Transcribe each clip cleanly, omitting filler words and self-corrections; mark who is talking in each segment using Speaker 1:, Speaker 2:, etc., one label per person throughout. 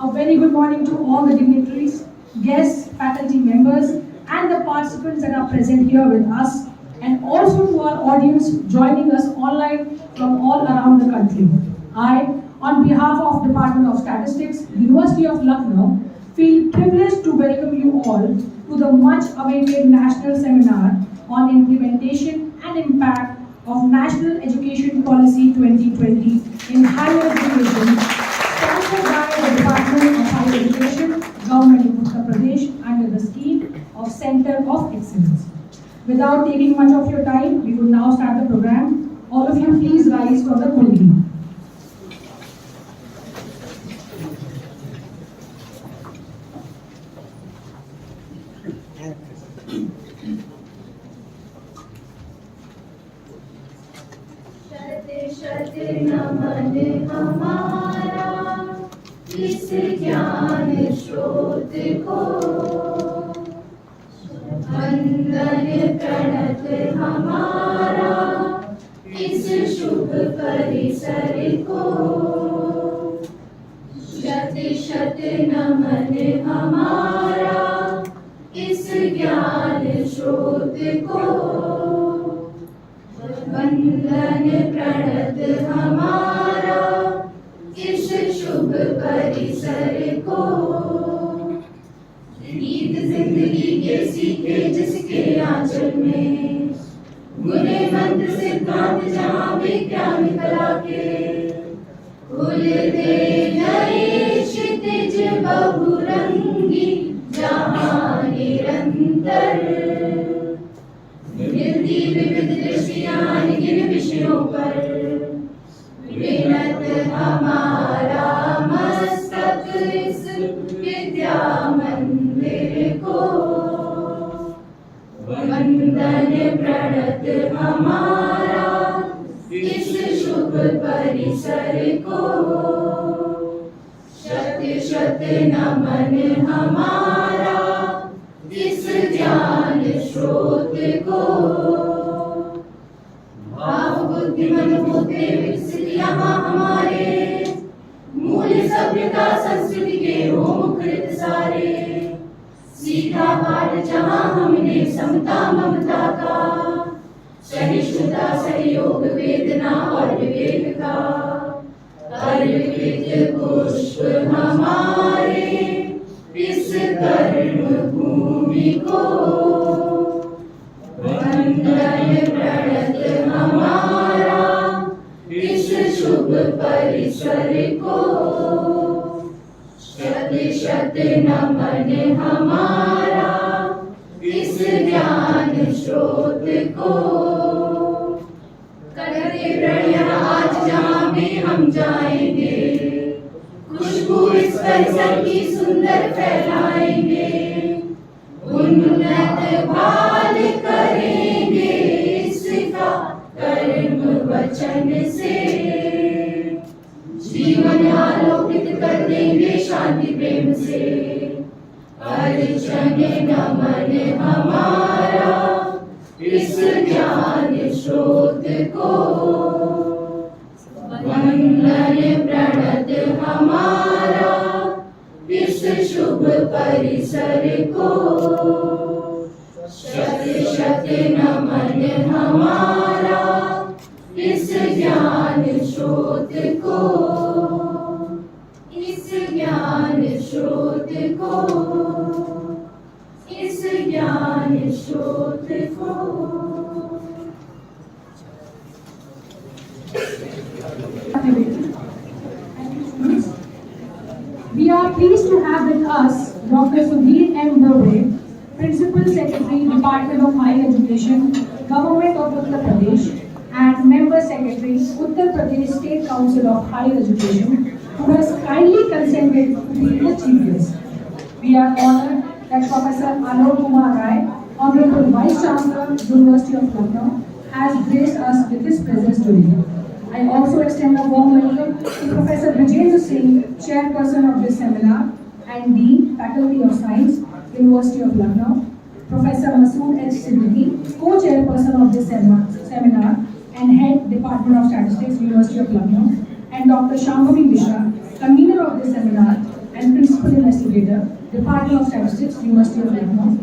Speaker 1: A very good morning to all the dignitaries, guests, faculty members, and the participants that are present here with us, and also to our audience joining us online from all around the country. I, on behalf of Department of Statistics, University of Lucknow, feel privileged to welcome you all to the much-awaited national seminar on implementation and impact of National Education Policy 2020 in higher education, sponsored by the Department of Higher Education, Government of Uttar Pradesh, under the scheme of Center of Excellence. Without taking much of your time, we will now start the program. All of you please rise for the Kundli.
Speaker 2: शत नमन हमारा इस ज्ञान स्रोत को, वंदन प्रणत हमारा इस शुभ परिसर को। शत शत नमन हमारा इस ज्ञान स्रोत को, वंदन प्रणत हमारा इस शुभ परिसर को। गीत जिंदगी के सीखे जिसके आंचल में, गुणे मंत्र सिद्धांत जहाँ विज्ञान कला के, खुलते नए क्षितिज बहुरंगी जहाँ निरंतर, मिलती विविध दृष्टियाँ इन विषयों पर, विनत हमारा मस्तक इस विद्या मंदिर को। वंदन प्रणत हमारा इस शुभ परिसर को। शत शत नमन हमारा इस ज्ञान स्रोत को। भाव बुद्धि मन होते विकसित यहाँ हमारे, मूल सभ्यता संस्कृति के हो मुखरित सारे। सीखा पाठ जहाँ हमने समता ममता का, सहिष्णुता सहयोग वेदना और विवेक का। अर्पित पुष्प हमारे इस कर्म भूमि को। वंदन प्रणत हमारा इस शुभ परिसर को। शत शत नमन हमारा इस ज्ञान स्रोत को। करते प्रणय आज जहाँ भी हम जाएंगे, खुशबू इस परिसर की सुंदर फैलाएंगे। उन्नत भाल करेंगे इसका कर्म वचन से, जीवन आलोकित कर देंगे शांति प्रेम से। परिजन नमन हमारा इस ज्ञान स्रोत को। वंदन प्रणत हमारा इस शुभ परिसर को। शत शत नमन हमारा इस ज्ञान स्रोत को। इस ज्ञान स्रोत को। इस ज्ञान स्रोत को।
Speaker 1: We are pleased to have with us Dr. Sudhir M. Borde, Principal Secretary, Department of Higher Education, Government of Uttar Pradesh, and Member Secretary, Uttar Pradesh State Council of Higher Education, who has kindly consented to be the chief guest. We are honored that Professor Alok Kumar Rai, Honorable Vice Chancellor, University of Lucknow, has graced us with his presence today. I also extend a warm welcome to Professor Vijendra Singh, Chairperson of this seminar, and Dean, Faculty of Science, University of Lucknow, Professor Masood H. Siddiqui, Co-Chairperson of this seminar, and Head, Department of Statistics, University of Lucknow, and Dr. Shambhavi Mishra, Convener of this seminar, and you must have read now.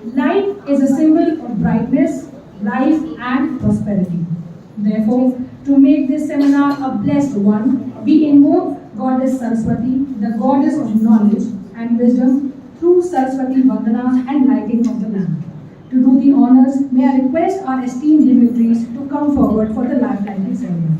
Speaker 1: Light is a symbol of brightness, life, and prosperity. Therefore, to make this seminar a blessed one, we invoke Goddess Saraswati, the goddess of knowledge and wisdom, through Saraswati Vandana and lighting of the lamp. To do the honors, may I request our esteemed dignitaries to come forward for the lamp lighting ceremony.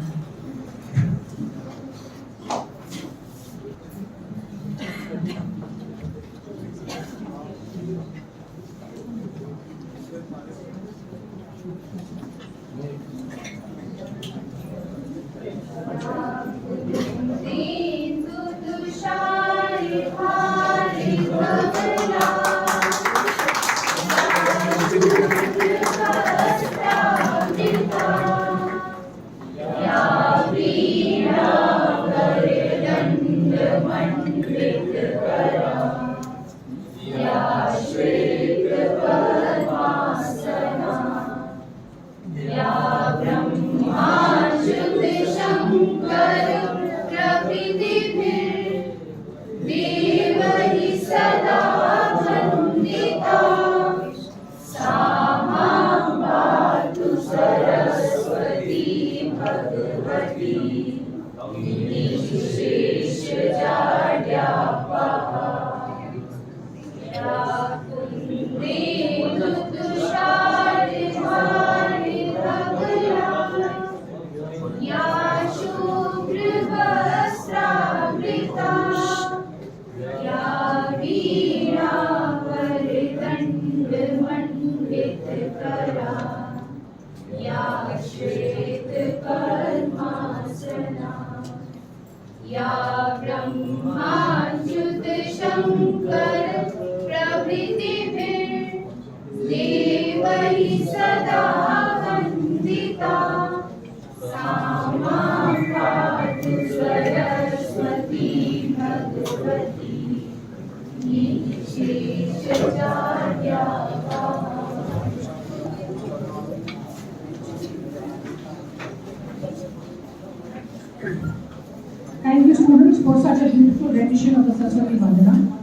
Speaker 1: Thank you, students, for such a beautiful rendition of the Saraswati Vandana.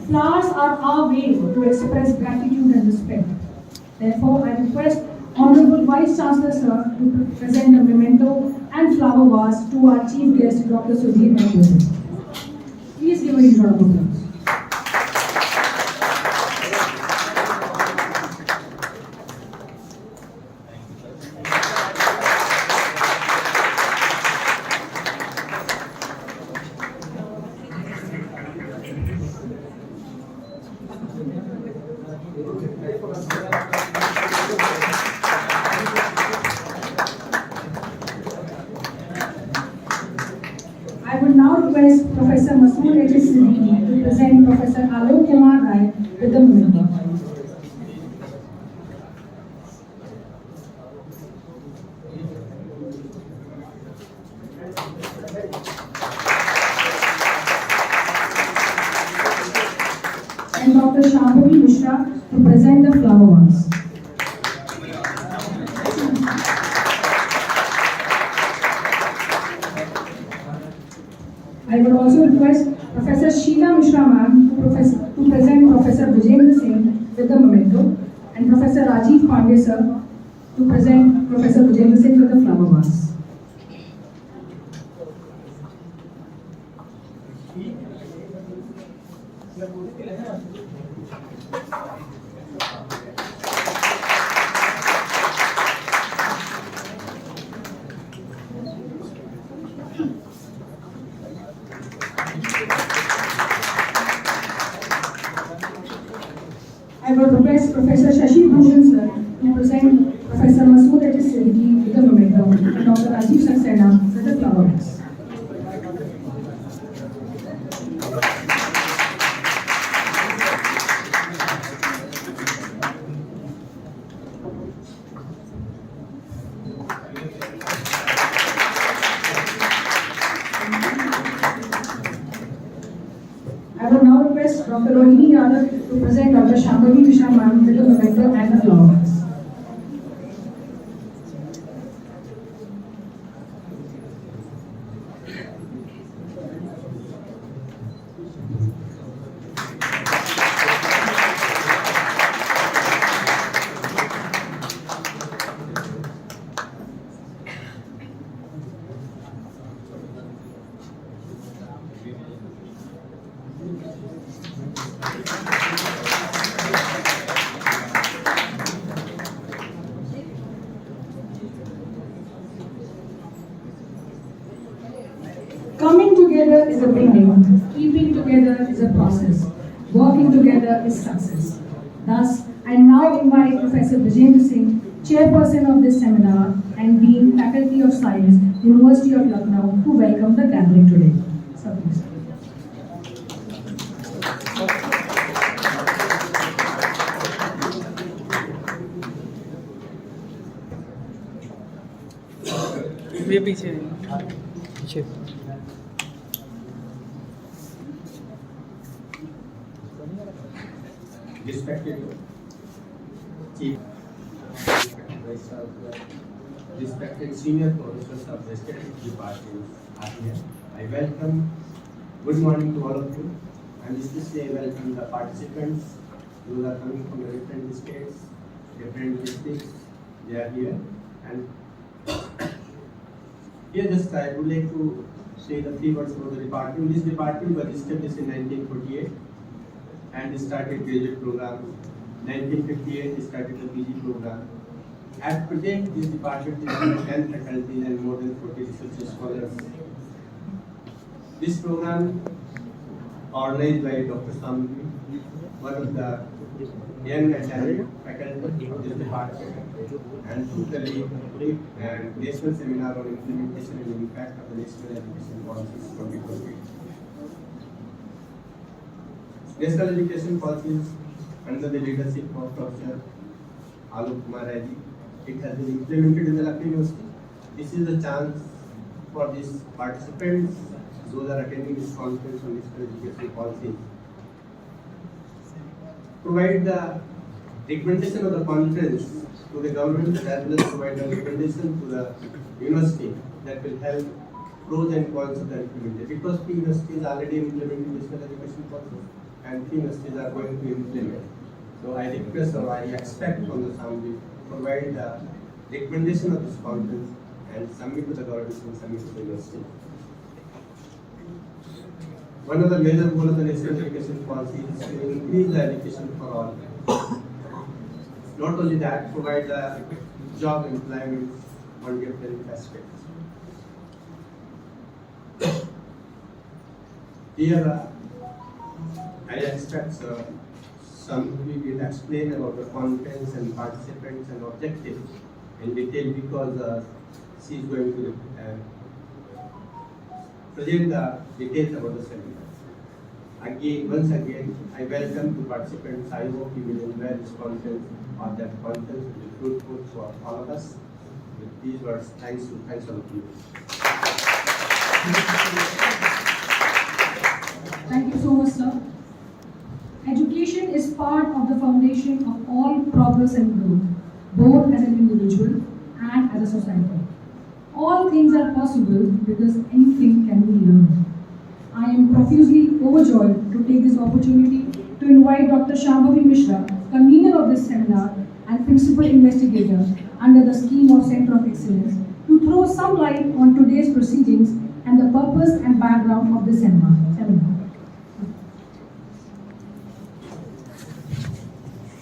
Speaker 1: Flowers are our way to express gratitude and respect. Therefore, I request Honorable Vice Chancellor Sir to present a memento and flower vase to our Chief Guest, Dr. Sudhir Mehta. Please give a huge round of applause. I would now request Professor Masood H. Siddiqui to present Professor Alok Kumar Rai with the memento. And Dr. Shambhavi Mishra to present the flower vase. I would also request Professor Sheila Mishra ma'am to present Professor Vijendra Singh with the memento, and Professor Rajiv Pandey sir to present Professor Vijendra Singh with the flower vase. I would request Professor Shashi Bhushan sir to present Professor Masood H. Siddiqui with the memento and Dr. Rajiv Saxena with the flower vase. I would now request Dr. Rohini Yadav to present Dr. Shambhavi Mishra ma'am with the memento and the flower vase. Coming together is a beginning, keeping together is a process, working together is success. Thus, I now invite Professor Vijayendra Singh, Chairperson of this seminar and Dean, Faculty of Science, University of Lucknow, to welcome the gathering today. Sir, please.
Speaker 3: ये पीछे पीछे
Speaker 4: Respected Chief, respected senior professors of the Statistics Department are here. I welcome, good morning to all of you, and especially I welcome the participants who are coming from the different states, different districts. They are here, and here just I would like to say the three words about the department. This department was established in 1948 and started graduate program. 1958 started the PG program. At present, this department is having 10 faculties and more than 40 research scholars. This program, organized by Dr. Samvi, one of the young and talented faculty of this department, and took the lead and national seminar on implementation and impact of the national education policies 2020. National education policies under the leadership of Professor Alok Kumar Reddy. It has been implemented in the Lucknow University. This is a chance for these participants, those are attending this conference on national education policies, provide the recommendation of the conference to the government as well as provide the recommendation to the university that will help pros and cons of the implementation. Because few universities already implementing national education policies and few universities are going to implement. So I request or I expect from the Assembly to provide the recommendation of this conference and submit to the government and submit to the university. One of the major goals of the national education policy is to increase the education for all. Not only that, provide the job employment on different aspects. Here, I expect somebody will explain about the contents and participants and objectives in detail because she is going to present the details about the seminar. Again, once again, I welcome the participants. I hope you will enjoy this conference or that conference will be fruitful for all of us. With these words, thanks all of you.
Speaker 1: Thank you so much, sir. Education is part of the foundation of all progress and growth, both as an individual and as a society. All things are possible because anything can be learned. I am profusely overjoyed to take this opportunity to invite Dr. Shambhavi Mishra, convener of this seminar and principal investigator under the scheme of Center of Excellence, to throw some light on today's proceedings and the purpose and background of this seminar.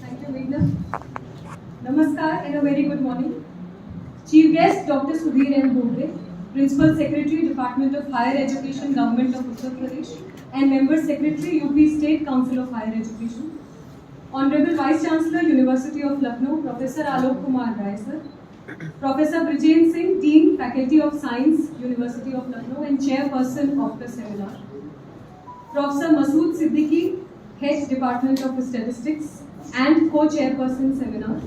Speaker 5: Thank you, Meghna. Namaskar and a very good morning. Chief guest Dr. Sudhir M. Bhogre, Principal Secretary, Department of Higher Education, Government of Uttar Pradesh, and Member Secretary, UP State Council of Higher Education. Honorable Vice Chancellor, University of Lucknow, Professor Alok Kumar Rai, sir. Professor Vijayendra Singh, Dean, Faculty of Science, University of Lucknow, and Chairperson of the seminar. Professor Masood Siddiqui, Head, Department of Statistics, and Co-Chairperson seminar.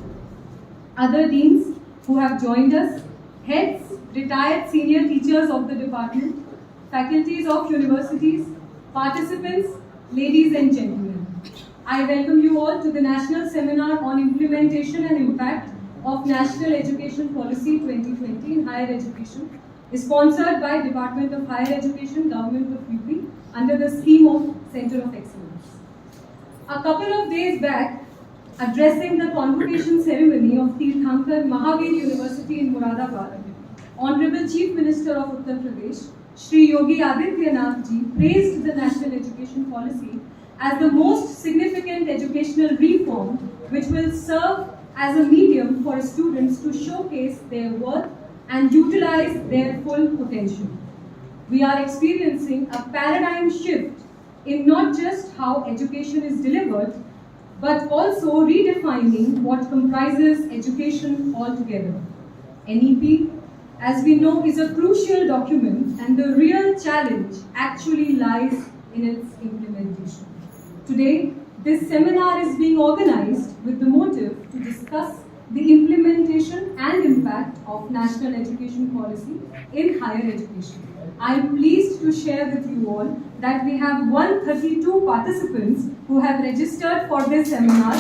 Speaker 5: Other deans who have joined us, heads, retired senior teachers of the department, faculties of universities, participants, ladies and gentlemen. I welcome you all to the National Seminar on Implementation and Impact of National Education Policy 2020 in Higher Education, sponsored by Department of Higher Education, Government of UP, under the scheme of Center of Excellence. A couple of days back, addressing the convocation ceremony of Tirthankar Mahavir University in Moradabad, Honorable Chief Minister of Uttar Pradesh, Shri Yogi Adityanath ji praised the National Education Policy as the most significant educational reform which will serve as a medium for students to showcase their worth and utilize their full potential. We are experiencing a paradigm shift in not just how education is delivered, but also redefining what comprises education altogether. NEP, as we know, is a crucial document, and the real challenge actually lies in its implementation. Today, this seminar is being organized with the motive to discuss the implementation and impact of National Education Policy in higher education. I am pleased to share with you all that we have 132 participants who have registered for this seminar,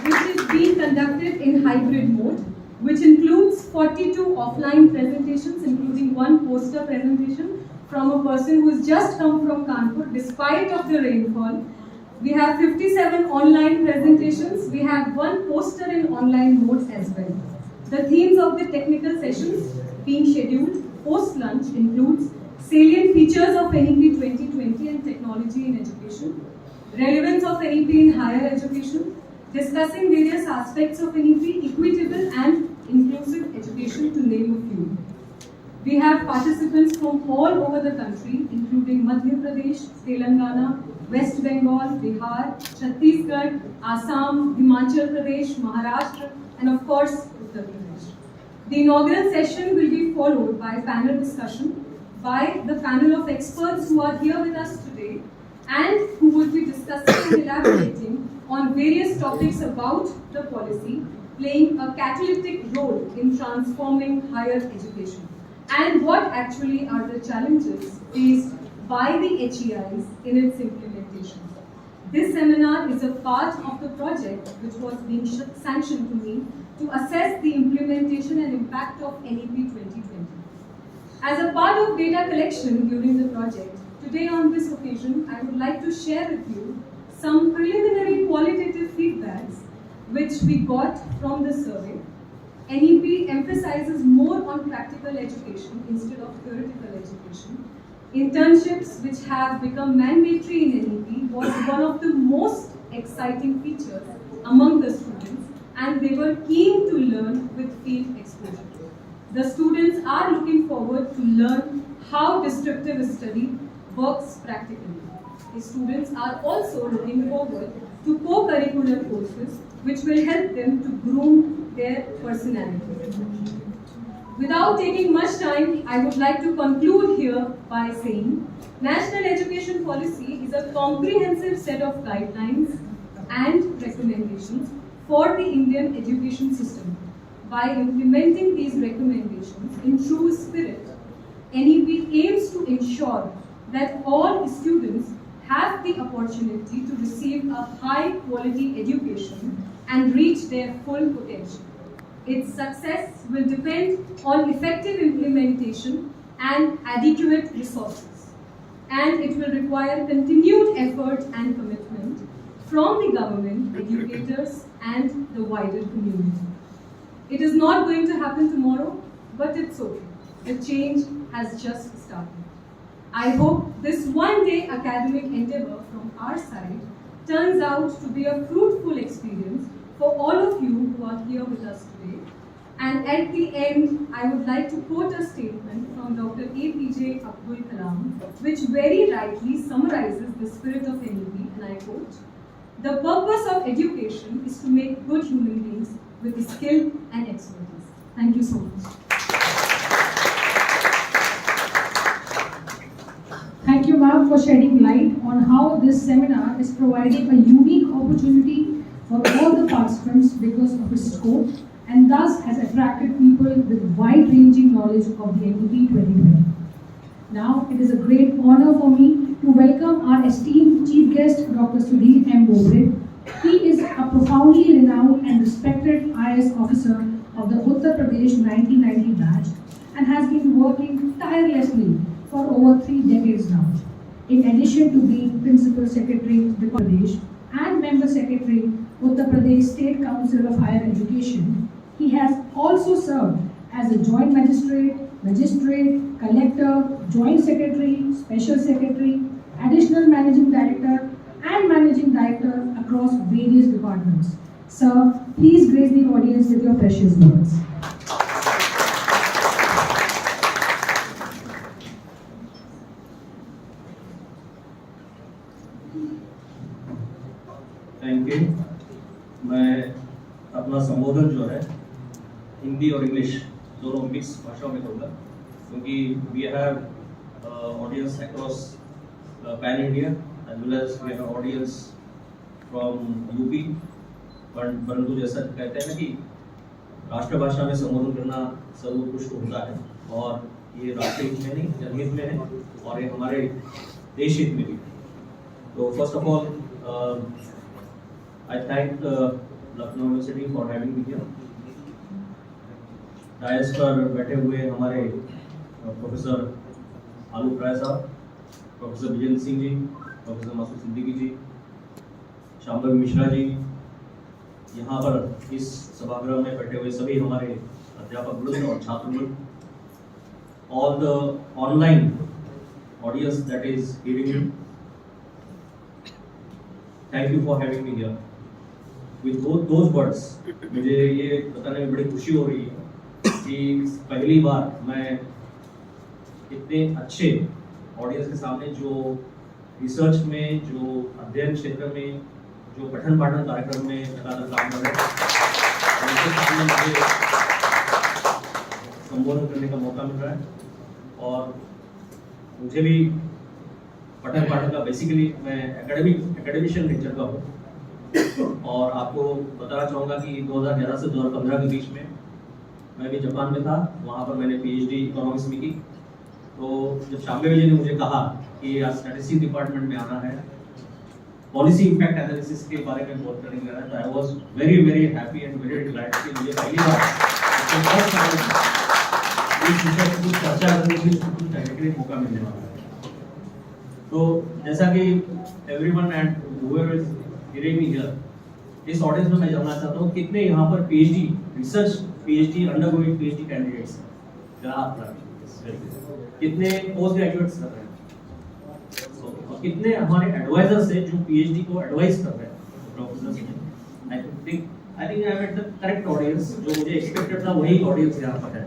Speaker 5: which is being conducted in hybrid mode, which includes 42 offline presentations, including one poster presentation from a person who has just come from Kanpur despite of the rainfall. We have 57 online presentations. We have one poster in online mode as well. The themes of the technical sessions being scheduled post-lunch includes salient features of NEP 2020 and technology in education, relevance of NEP in higher education, discussing various aspects of NEP, equitable and inclusive education, to name a few. We have participants from all over the country, including Madhya Pradesh, Telangana, West Bengal, Bihar, Chhattisgarh, Assam, Himachal Pradesh, Maharashtra, and of course, Uttar Pradesh. The inaugural session will be followed by panel discussion by the panel of experts who are here with us today and who will be discussing and elaborating on various topics about the policy, playing a catalytic role in transforming higher education, and what actually are the challenges faced by the HEIs in its implementation. This seminar is a part of the project which was being sanctioned to me to assess the implementation and impact of NEP 2020. As a part of data collection during the project, today on this occasion, I would like to share with you some preliminary qualitative feedbacks which we got from the survey. NEP emphasizes more on practical education instead of theoretical education. Internships, which have become mandatory in NEP, was one of the most exciting features among the students, and they were keen to learn with field exposure. The students are looking forward to learn how descriptive study works practically. The students are also looking forward to co-curricular courses which will help them to groom their personality. Without taking much time, I would like to conclude here by saying National Education Policy is a comprehensive set of guidelines and recommendations for the Indian education system. By implementing these recommendations in true spirit, NEP aims to ensure that all students have the opportunity to receive a high-quality education and reach their full potential. Its success will depend on effective implementation and adequate resources, and it will require continued effort and commitment from the government, educators, and the wider community. It is not going to happen tomorrow, but it's okay. The change has just started. I hope this one-day academic endeavor from our side turns out to be a fruitful experience for all of you who are here with us today. And at the end, I would like to quote a statement from Dr. APJ Abdul Kalam, which very rightly summarizes the spirit of NEP, and I quote, "The purpose of education is to make good human beings with skill and expertise." Thank you so much.
Speaker 1: Thank you, ma'am, for shedding light on how this seminar is providing a unique opportunity for all the participants because of its scope, and thus has attracted people with wide-ranging knowledge of the NEP 2020. Now, it is a great honor for me to welcome our esteemed chief guest, Dr. Sudhir M. Bobre. He is a profoundly renowned and respected IAS officer of the Uttar Pradesh 1990 batch and has been working tirelessly for over 3 decades now. In addition to being Principal Secretary, Uttar Pradesh, and Member Secretary, Uttar Pradesh State Council of Higher Education, he has also served as a Joint Magistrate, magistrate, collector, joint secretary, special secretary, additional managing director, and managing director across various departments. Sir, please grace the audience with your precious words.
Speaker 6: Thank you. मैं अपना संबोधन जो है हिंदी और English दोनों mix भाषाओं में करूँगा, क्योंकि we have audience across pan India as well as we have audience from UP. परंतु जैसा कहते हैं ना कि राष्ट्रभाषा में संबोधन करना सर्वोत्कृष्ट होता है, और ये राष्ट्रीय हित में नहीं, जनहित में है, और ये हमारे देश हित में भी। तो first of all I thank Lucknow University for having me here. Dais पर बैठे हुए हमारे professor Alok Rai sahab, professor Vijendra Singh ji, professor Masood Siddiqui ji, Shambhavi Mishra ji, यहाँ पर इस सभागृह में बैठे हुए सभी हमारे अध्यापक वृंद और छात्र वृंद, all the online audience that is hearing me, thank you for having me here. With those words, मुझे ये बताने में बड़ी खुशी हो रही है कि पहली बार मैं इतने अच्छे ऑडियंस के सामने, जो रिसर्च में, जो अध्ययन क्षेत्र में, जो पठन पाठन कार्यक्रम में लगातार काम कर रहे हैं, उनके सामने मुझे संबोधन करने का मौका मिल रहा है। और मुझे भी पठन पाठन का, बेसिकली मैं एकेडमिशियन नेचर का हूँ, और आपको बताना चाहूँगा कि 2011 से 2015 के बीच में मैं भी जापान में था। वहाँ पर मैंने PhD इकोनॉमिक्स में की। तो जब शांभवी जी ने मुझे कहा कि स्टैटिस्टिक्स डिपार्टमेंट में आना है, पॉलिसी इम्पैक्ट एनालिसिस के बारे में बात करने लगा, तो I was very very happy and very glad कि मुझे पहली बार इस विषय पर कुछ चर्चा करने के लिए मौका मिलने वाला है। तो जैसा कि everyone and whoever is hearing me here, इस ऑडियंस में मैं जानना चाहता हूँ कितने यहाँ पर PhD research, PhD undergoing PhD candidates हैं? कितने पोस्ट ग्रेजुएट्स कर रहे हैं, और कितने हमारे एडवाइजर्स हैं जो PhD को एडवाइस कर रहे हैं प्रोफेसर्स में? I think I am at the correct audience. जो मुझे एक्सपेक्टेड था वही ऑडियंस यहाँ पर है।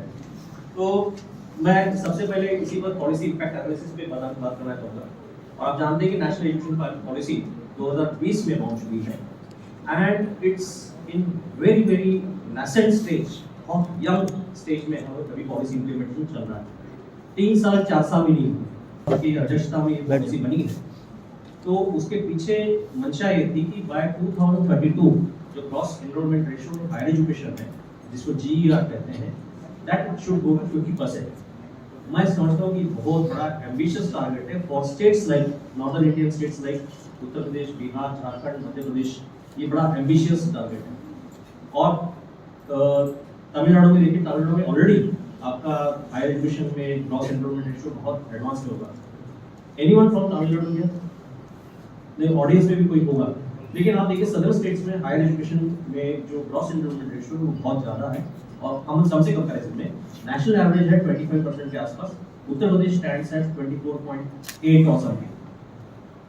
Speaker 6: तो मैं सबसे पहले इसी पर पॉलिसी इम्पैक्ट एनालिसिस पे बात करना चाहूँगा। और आप जानते हैं कि नेशनल एजुकेशन पॉलिसी 2020 में लॉन्च हुई है, and it's in very very nascent stage और यंग स्टेज में अभी पॉलिसी इंप्लीमेंटेशन चल रहा है। 3 साल 4 साल भी नहीं हुए कि अध्यक्षता में ये पॉलिसी बनी है। तो उसके पीछे मंशा ये थी कि बाय 2032 जो gross enrolment ratio higher education है, जिसको GER कहते हैं, दैट शुड गो टू 50%। मैं समझता हूँ कि बहुत बड़ा एम्बिशियस टारगेट है for states like northern Indian states like Uttar Pradesh, Bihar, Jharkhand, Madhya Pradesh. ये बड़ा एम्बिशियस टारगेट है। और तमिलनाडु में देखिए, तमिलनाडु में ऑलरेडी आपका हायर एजुकेशन में ग्रॉस एनरोलमेंट रेशियो बहुत एडवांस में होगा। Anyone from Tamil Nadu here? नहीं, ऑडियंस में भी कोई होगा। लेकिन आप देखिए सदर्न स्टेट्स में हायर एजुकेशन में जो ग्रॉस एनरोलमेंट रेशियो है वो बहुत ज़्यादा है, और हम सबसे कंपैरिजन में नेशनल एवरेज है 25% के आसपास। उत्तर प्रदेश स्टैंड्स एट 24.8 और समथिंग।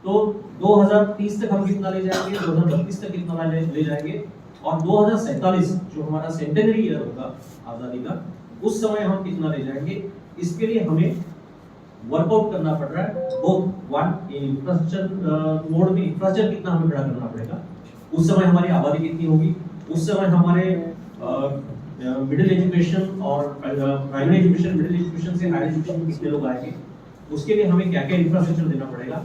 Speaker 6: तो 2030 तक हम कितना ले जाएंगे, 2032 तक कितना ले जाएंगे, और 2047 जो हमारा सेंटेनरी ईयर होगा आज़ादी का, उस समय हम कितना ले जाएंगे। इसके लिए हमें वर्कआउट करना पड़ रहा है। बोथ वन इंफ्रास्ट्रक्चर मोड में, इंफ्रास्ट्रक्चर कितना हमें खड़ा करना पड़ेगा, उस समय हमारी आबादी कितनी होगी, उस समय हमारे मिडिल एजुकेशन और प्राइमरी एजुकेशन, मिडिल एजुकेशन से हायर एजुकेशन में कितने लोग आएंगे, उसके लिए हमें क्या क्या इंफ्रास्ट्रक्चर देना पड़ेगा,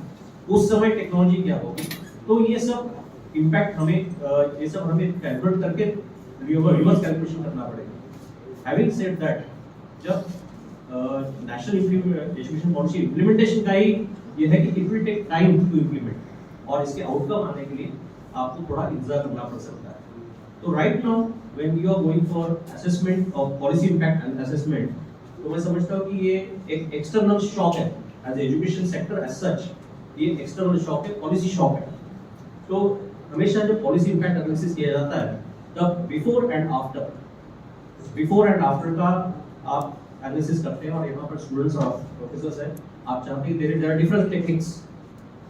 Speaker 6: उस समय टेक्नोलॉजी क्या होगी। तो ये सब इम्पैक्ट हमें कैलकुलेट करके रिवर्स कैलकुलेशन करना पड़ेगा। हैविंग सेड दैट, जब नेशनल एजुकेशन पॉलिसी इम्प्लीमेंटेशन का ही ये है कि it will take time to implement, और इसके आउटकम आने के लिए आपको थोड़ा इंतजार करना पड़ सकता है। तो right now when you are going for assessment of policy impact and assessment, तो मैं समझता हूँ कि ये एक एक्सटर्नल शॉक है as education sector as such. ये एक्सटर्नल शॉक है, पॉलिसी शॉक है। तो हमेशा जब पॉलिसी इम्पैक्ट एनालिसिस किया जाता है, तब बिफोर एंड आफ्टर का आप एनालिसिस करते हैं और यहाँ पर स्टूडेंट्स और प्रोफेसर्स हैं, आप चाहते हैं there are different techniques,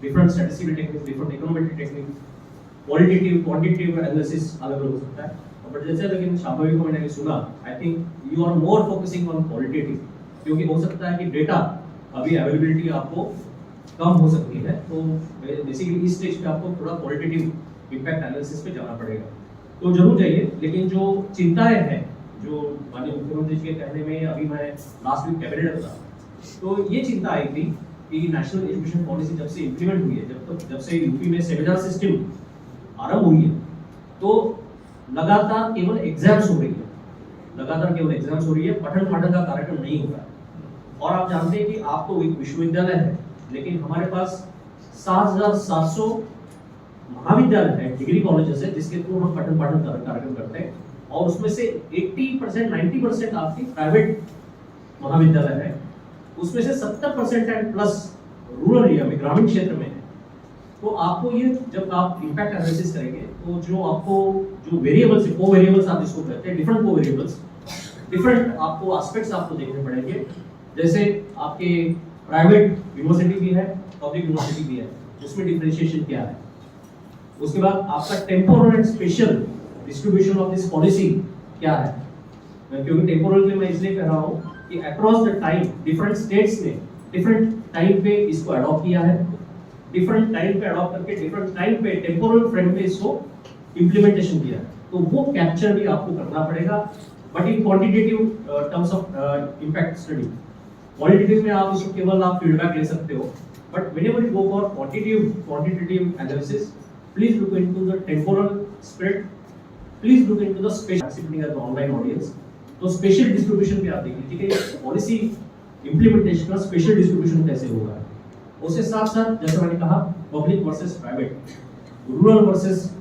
Speaker 6: different statistical techniques, different econometric techniques, qualitative quantitative analysis अलग अलग हो सकता है। बट जैसे लेकिन शांभवी को मैंने सुना, I think you are more focusing on qualitative, क्योंकि हो सकता है कि डेटा अभी अवेलेबिलिटी आपको कम हो सकती है, तो बेसिकली इस स्टेज पे आपको थोड़ा क्वालिटेटिव इम्पैक्ट एनालिसिस पे जाना पड़ेगा। तो जरूर जाइए, लेकिन जो चिंताएं हैं, जो माननीय मुख्यमंत्री जी के कहने में, अभी मैं लास्ट वीक कैबिनेट में था, तो ये चिंता आई थी कि नेशनल एजुकेशन पॉलिसी जब से इम्प्लीमेंट हुई है, जब से यूपी में सेमिनार सिस्टम आरंभ हुई है, तो लगातार केवल एग्जाम्स हो रही है, लगातार केवल एग्जाम्स हो रही है, पठन पाठन का कार्यक्रम नहीं हो रहा है। और आप जानते हैं कि आप तो एक विश्वविद्यालय है, लेकिन हमारे पास 7,700 महाविद्यालय है, डिग्री कॉलेजेस है, जिसके थ्रू हम पठन पाठन कार्यक्रम करते हैं, और उसमें से 80% 90% आपकी प्राइवेट महाविद्यालय है, उसमें से 70% एंड प्लस रूरल एरिया में, ग्रामीण क्षेत्र में है। तो आपको ये, जब आप इम्पैक्ट एनालिसिस करेंगे, तो जो आपको जो वेरिएबल्स है, को वेरिएबल्स आप इसको कहते हैं, डिफरेंट को वेरिएबल्स, डिफरेंट आपको एस्पेक्ट्स आपको देखने पड़ेंगे। जैसे आपके प्राइवेट यूनिवर्सिटी भी है, पब्लिक यूनिवर्सिटी भी है, उसमें डिफरेंशिएशन क्या है। उसके बाद आपका temporal and special distribution of this policy क्या है, क्योंकि टेम्पोरल के मैं इसलिए कह रहा हूँ कि across the time different states ने डिफरेंट टाइम पे इसको अडॉप्ट किया है, डिफरेंट टाइम पे अडॉप्ट करके डिफरेंट टाइम पे टेम्पोरल फ्रेम पे इसको इम्प्लीमेंटेशन किया है, तो वो कैप्चर भी आपको करना पड़ेगा। But in quantitative terms of impact study, qualitative में आप इसको केवल आप फीडबैक ले सकते हो, but whenever you go for quantitative analysis, please look into the temporal spread, please look into the spatial participating as online audience. तो spatial distribution पे आप देख लीजिए कि पॉलिसी इंप्लीमेंटेशन का स्पेशल डिस्ट्रीब्यूशन कैसे होगा। उसके साथ साथ जैसे मैंने कहा, public versus private, rural versus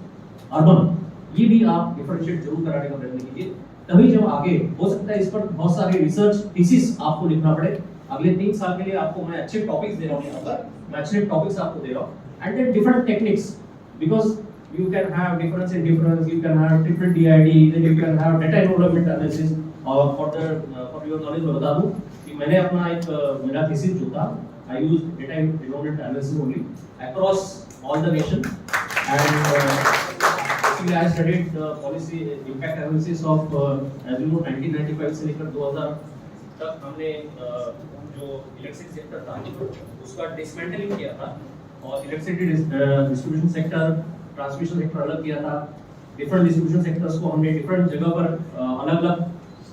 Speaker 6: urban, ये भी आप डिफरेंशिएट जरूर कराने का प्रयत्न कीजिए, तभी जब आगे हो सकता है इस पर बहुत सारे रिसर्च थीसिस आपको लिखना पड़े। अगले 3 साल के लिए आपको मैं अच्छे टॉपिक्स दे रहा हूँ, यहाँ पर मैं अच्छे टॉपिक्स आपको दे रहा हूँ, and then different techniques, because you can have difference in difference, you can have different DID, then you can have data enrollment analysis। और for your knowledge मैं बता दूं कि मैंने अपना एक मेरा thesis जो था, I used data enrollment analysis only across all the nation, and basically I studied the policy impact analysis of as you know 1995 से लेकर 2000 तक हमने जो इलेक्ट्रिसिटी सेक्टर था उसका डिसमेंटलिंग किया था, और electricity distribution sector, transmission sector अलग किया था। डिफरेंट डिस्ट्रीब्यूशन सेक्टर्स को हमने डिफरेंट जगह पर अलग अलग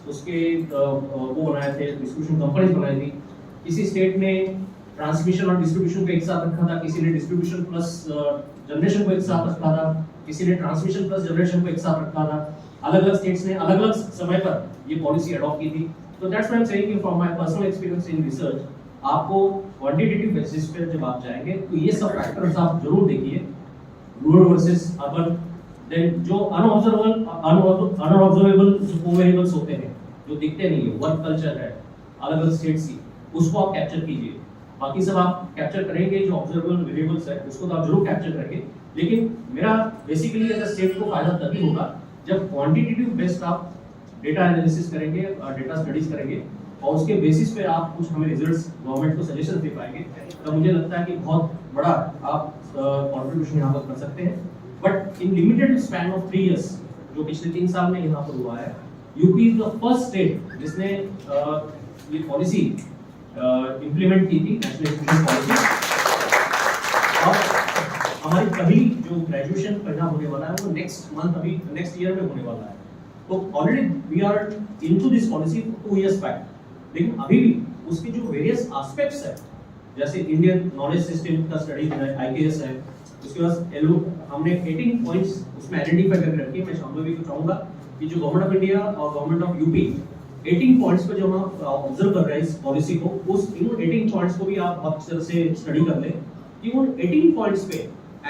Speaker 6: उसके वो बनाए थे, डिस्ट्रीब्यूशन कंपनीज बनाई थी। किसी स्टेट ने ट्रांसमिशन और डिस्ट्रीब्यूशन को एक साथ रखा था, किसी ने डिस्ट्रीब्यूशन प्लस जनरेशन को एक साथ रखा था, किसी ने ट्रांसमिशन प्लस जनरेशन को एक साथ रखा था। अलग अलग स्टेट्स ने अलग अलग समय पर ये पॉलिसी अडॉप्ट की थी। तो that's why I am saying कि from my personal experience in research, आपको क्वांटिटेटिव बेसिस पे जब आप जाएंगे तो ये सब फैक्टर्स आप जरूर देखिए, रूरल वर्सेस अर्बन, देन जो अनऑब्जर्वेबल जो कोवेरिएबल्स होते हैं, जो दिखते नहीं है, वर्क कल्चर है अलग अलग स्टेट्स की, उसको आप कैप्चर कीजिए। बाकी सब आप कैप्चर करेंगे, जो ऑब्जर्वेबल वेरिएबल्स है उसको तो आप जरूर कैप्चर करेंगे, लेकिन मेरा बेसिकली अगर स्टेट को फायदा तभी होगा जब क्वांटिटेटिव बेस्ड आप डेटा एनालिसिस करेंगे, डेटा स्टडीज करेंगे, और उसके बेसिस पे आप कुछ हमें रिजल्ट्स गवर्नमेंट को सजेशन दे पाएंगे, तो मुझे लगता है कि बहुत बड़ा आप कंट्रीब्यूशन यहाँ पर कर सकते हैं। But in limited span of 3 years, जो पिछले 3 साल में यहाँ पर हुआ है, UP is the first state जिसने ये पॉलिसी इंप्लीमेंट की थी, नेशनल एजुकेशन पॉलिसी, और हमारी पहली जो ग्रेजुएशन परिणाम होने वाला है वो नेक्स्ट मंथ, अभी नेक्स्ट ईयर में होने वाला है। तो already we are into this policy 2 years back, लेकिन अभी भी उसके जो वेरियस एस्पेक्ट्स है, जैसे इंडियन नॉलेज सिस्टम का स्टडी है, IKS है, उसके बाद हमने 18 पॉइंट्स उसमें आइडेंटिफाई करके रखे। मैं शांभवी को चाहूंगा कि जो गवर्नमेंट ऑफ इंडिया और गवर्नमेंट ऑफ यूपी 18 पॉइंट्स पे जो हम ऑब्जर्व कर रहे हैं इस पॉलिसी को, उस इन 18 पॉइंट्स को भी आप बहुत तरह से स्टडी कर लें कि उन 18 पॉइंट्स पे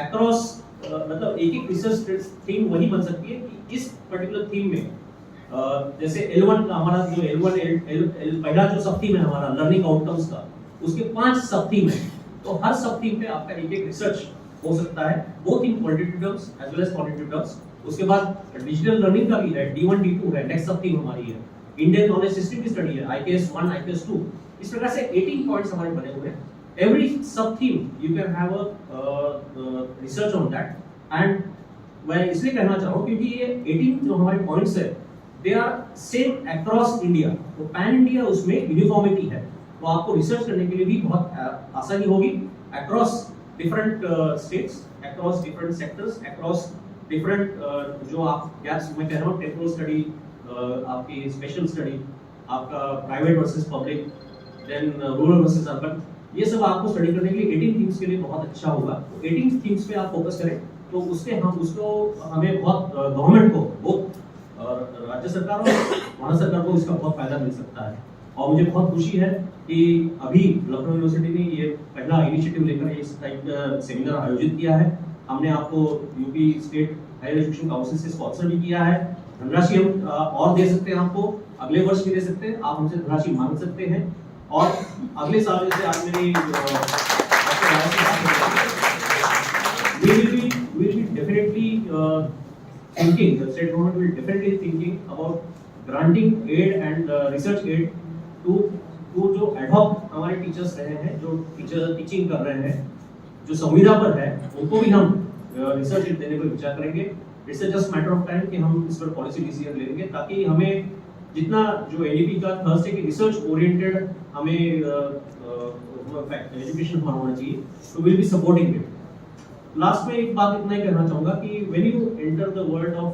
Speaker 6: अक्रॉस मतलब एक रिसर्च थीम वही बन सकती है कि इस पर्टिकुलर थीम में जैसे L1 का हमारा जो L1 पहला जो सब थीम है हमारा लर्निंग आउटकम्स का, उसके 5 सब थीम है, तो हर सब थीम पे आपका एक रिसर्च हो सकता है, both in qualitative terms as well as quantitative terms. उसके बाद डिजिटल लर्निंग का भी है, D1 D2 है, नेक्स्ट सब थीम हमारी है। इंडियन नॉलेज सिस्टम की स्टडी है, IPS 1, IPS 2, इस प्रकार से 18 पॉइंट्स हमारे बने हुए हैं. Every sub theme you can have a research on that. And मैं इसलिए कहना चाह रहा हूँ क्योंकि ये 18 जो हमारे पॉइंट्स है they are same across India. तो पैन इंडिया उसमें यूनिफॉर्मिटी है, तो आपको रिसर्च करने के लिए भी बहुत आसानी होगी across different states, across different sectors, across different जो आप गैप्स मैं कह रहा हूँ, टेक्निकल स्टडी, आपकी स्पेशल स्टडी, आपका private versus public, then rural versus urban, ये सब आपको स्टडी करने के लिए 18 थीम्स के लिए बहुत अच्छा होगा. तो 18 थीम्स पे आप फोकस करें तो उससे हम उसको हमें बहुत गवर्नमेंट को, बहुत राज्य सरकार और भारत सरकार को इसका बहुत फायदा मिल सकता है. और मुझे बहुत खुशी है कि अभी लखनऊ यूनिवर्सिटी ने ये पहला इनिशिएटिव लेकर इस टाइप का सेमिनार आयोजित किया है. हमने आपको UP state higher education council से स्पॉन्सर भी किया है. धनराशि हम और दे सकते हैं, आपको अगले वर्ष भी दे सकते हैं, आप हमसे धनराशि मांग सकते हैं. और अगले साल जैसे आज मेरी we will be definitely thinking, the state government will definitely thinking about granting aid and research aid to जो ad hoc हमारे टीचर्स रहे हैं, जो टीचर टीचिंग कर रहे हैं, जो संविदा पर है, उनको भी हम रिसर्च एड देने पर विचार करेंगे. It's just matter of time कि हम इस पर पॉलिसी डिसीजन लेंगे, ताकि हमें जितना जो एनईपी का थर्स्ट है कि रिसर्च ओरिएंटेड हमें एजुकेशन हमारा होना चाहिए, तो will be supporting it. Last में एक बात इतना ही कहना चाहूंगा कि when you enter the world of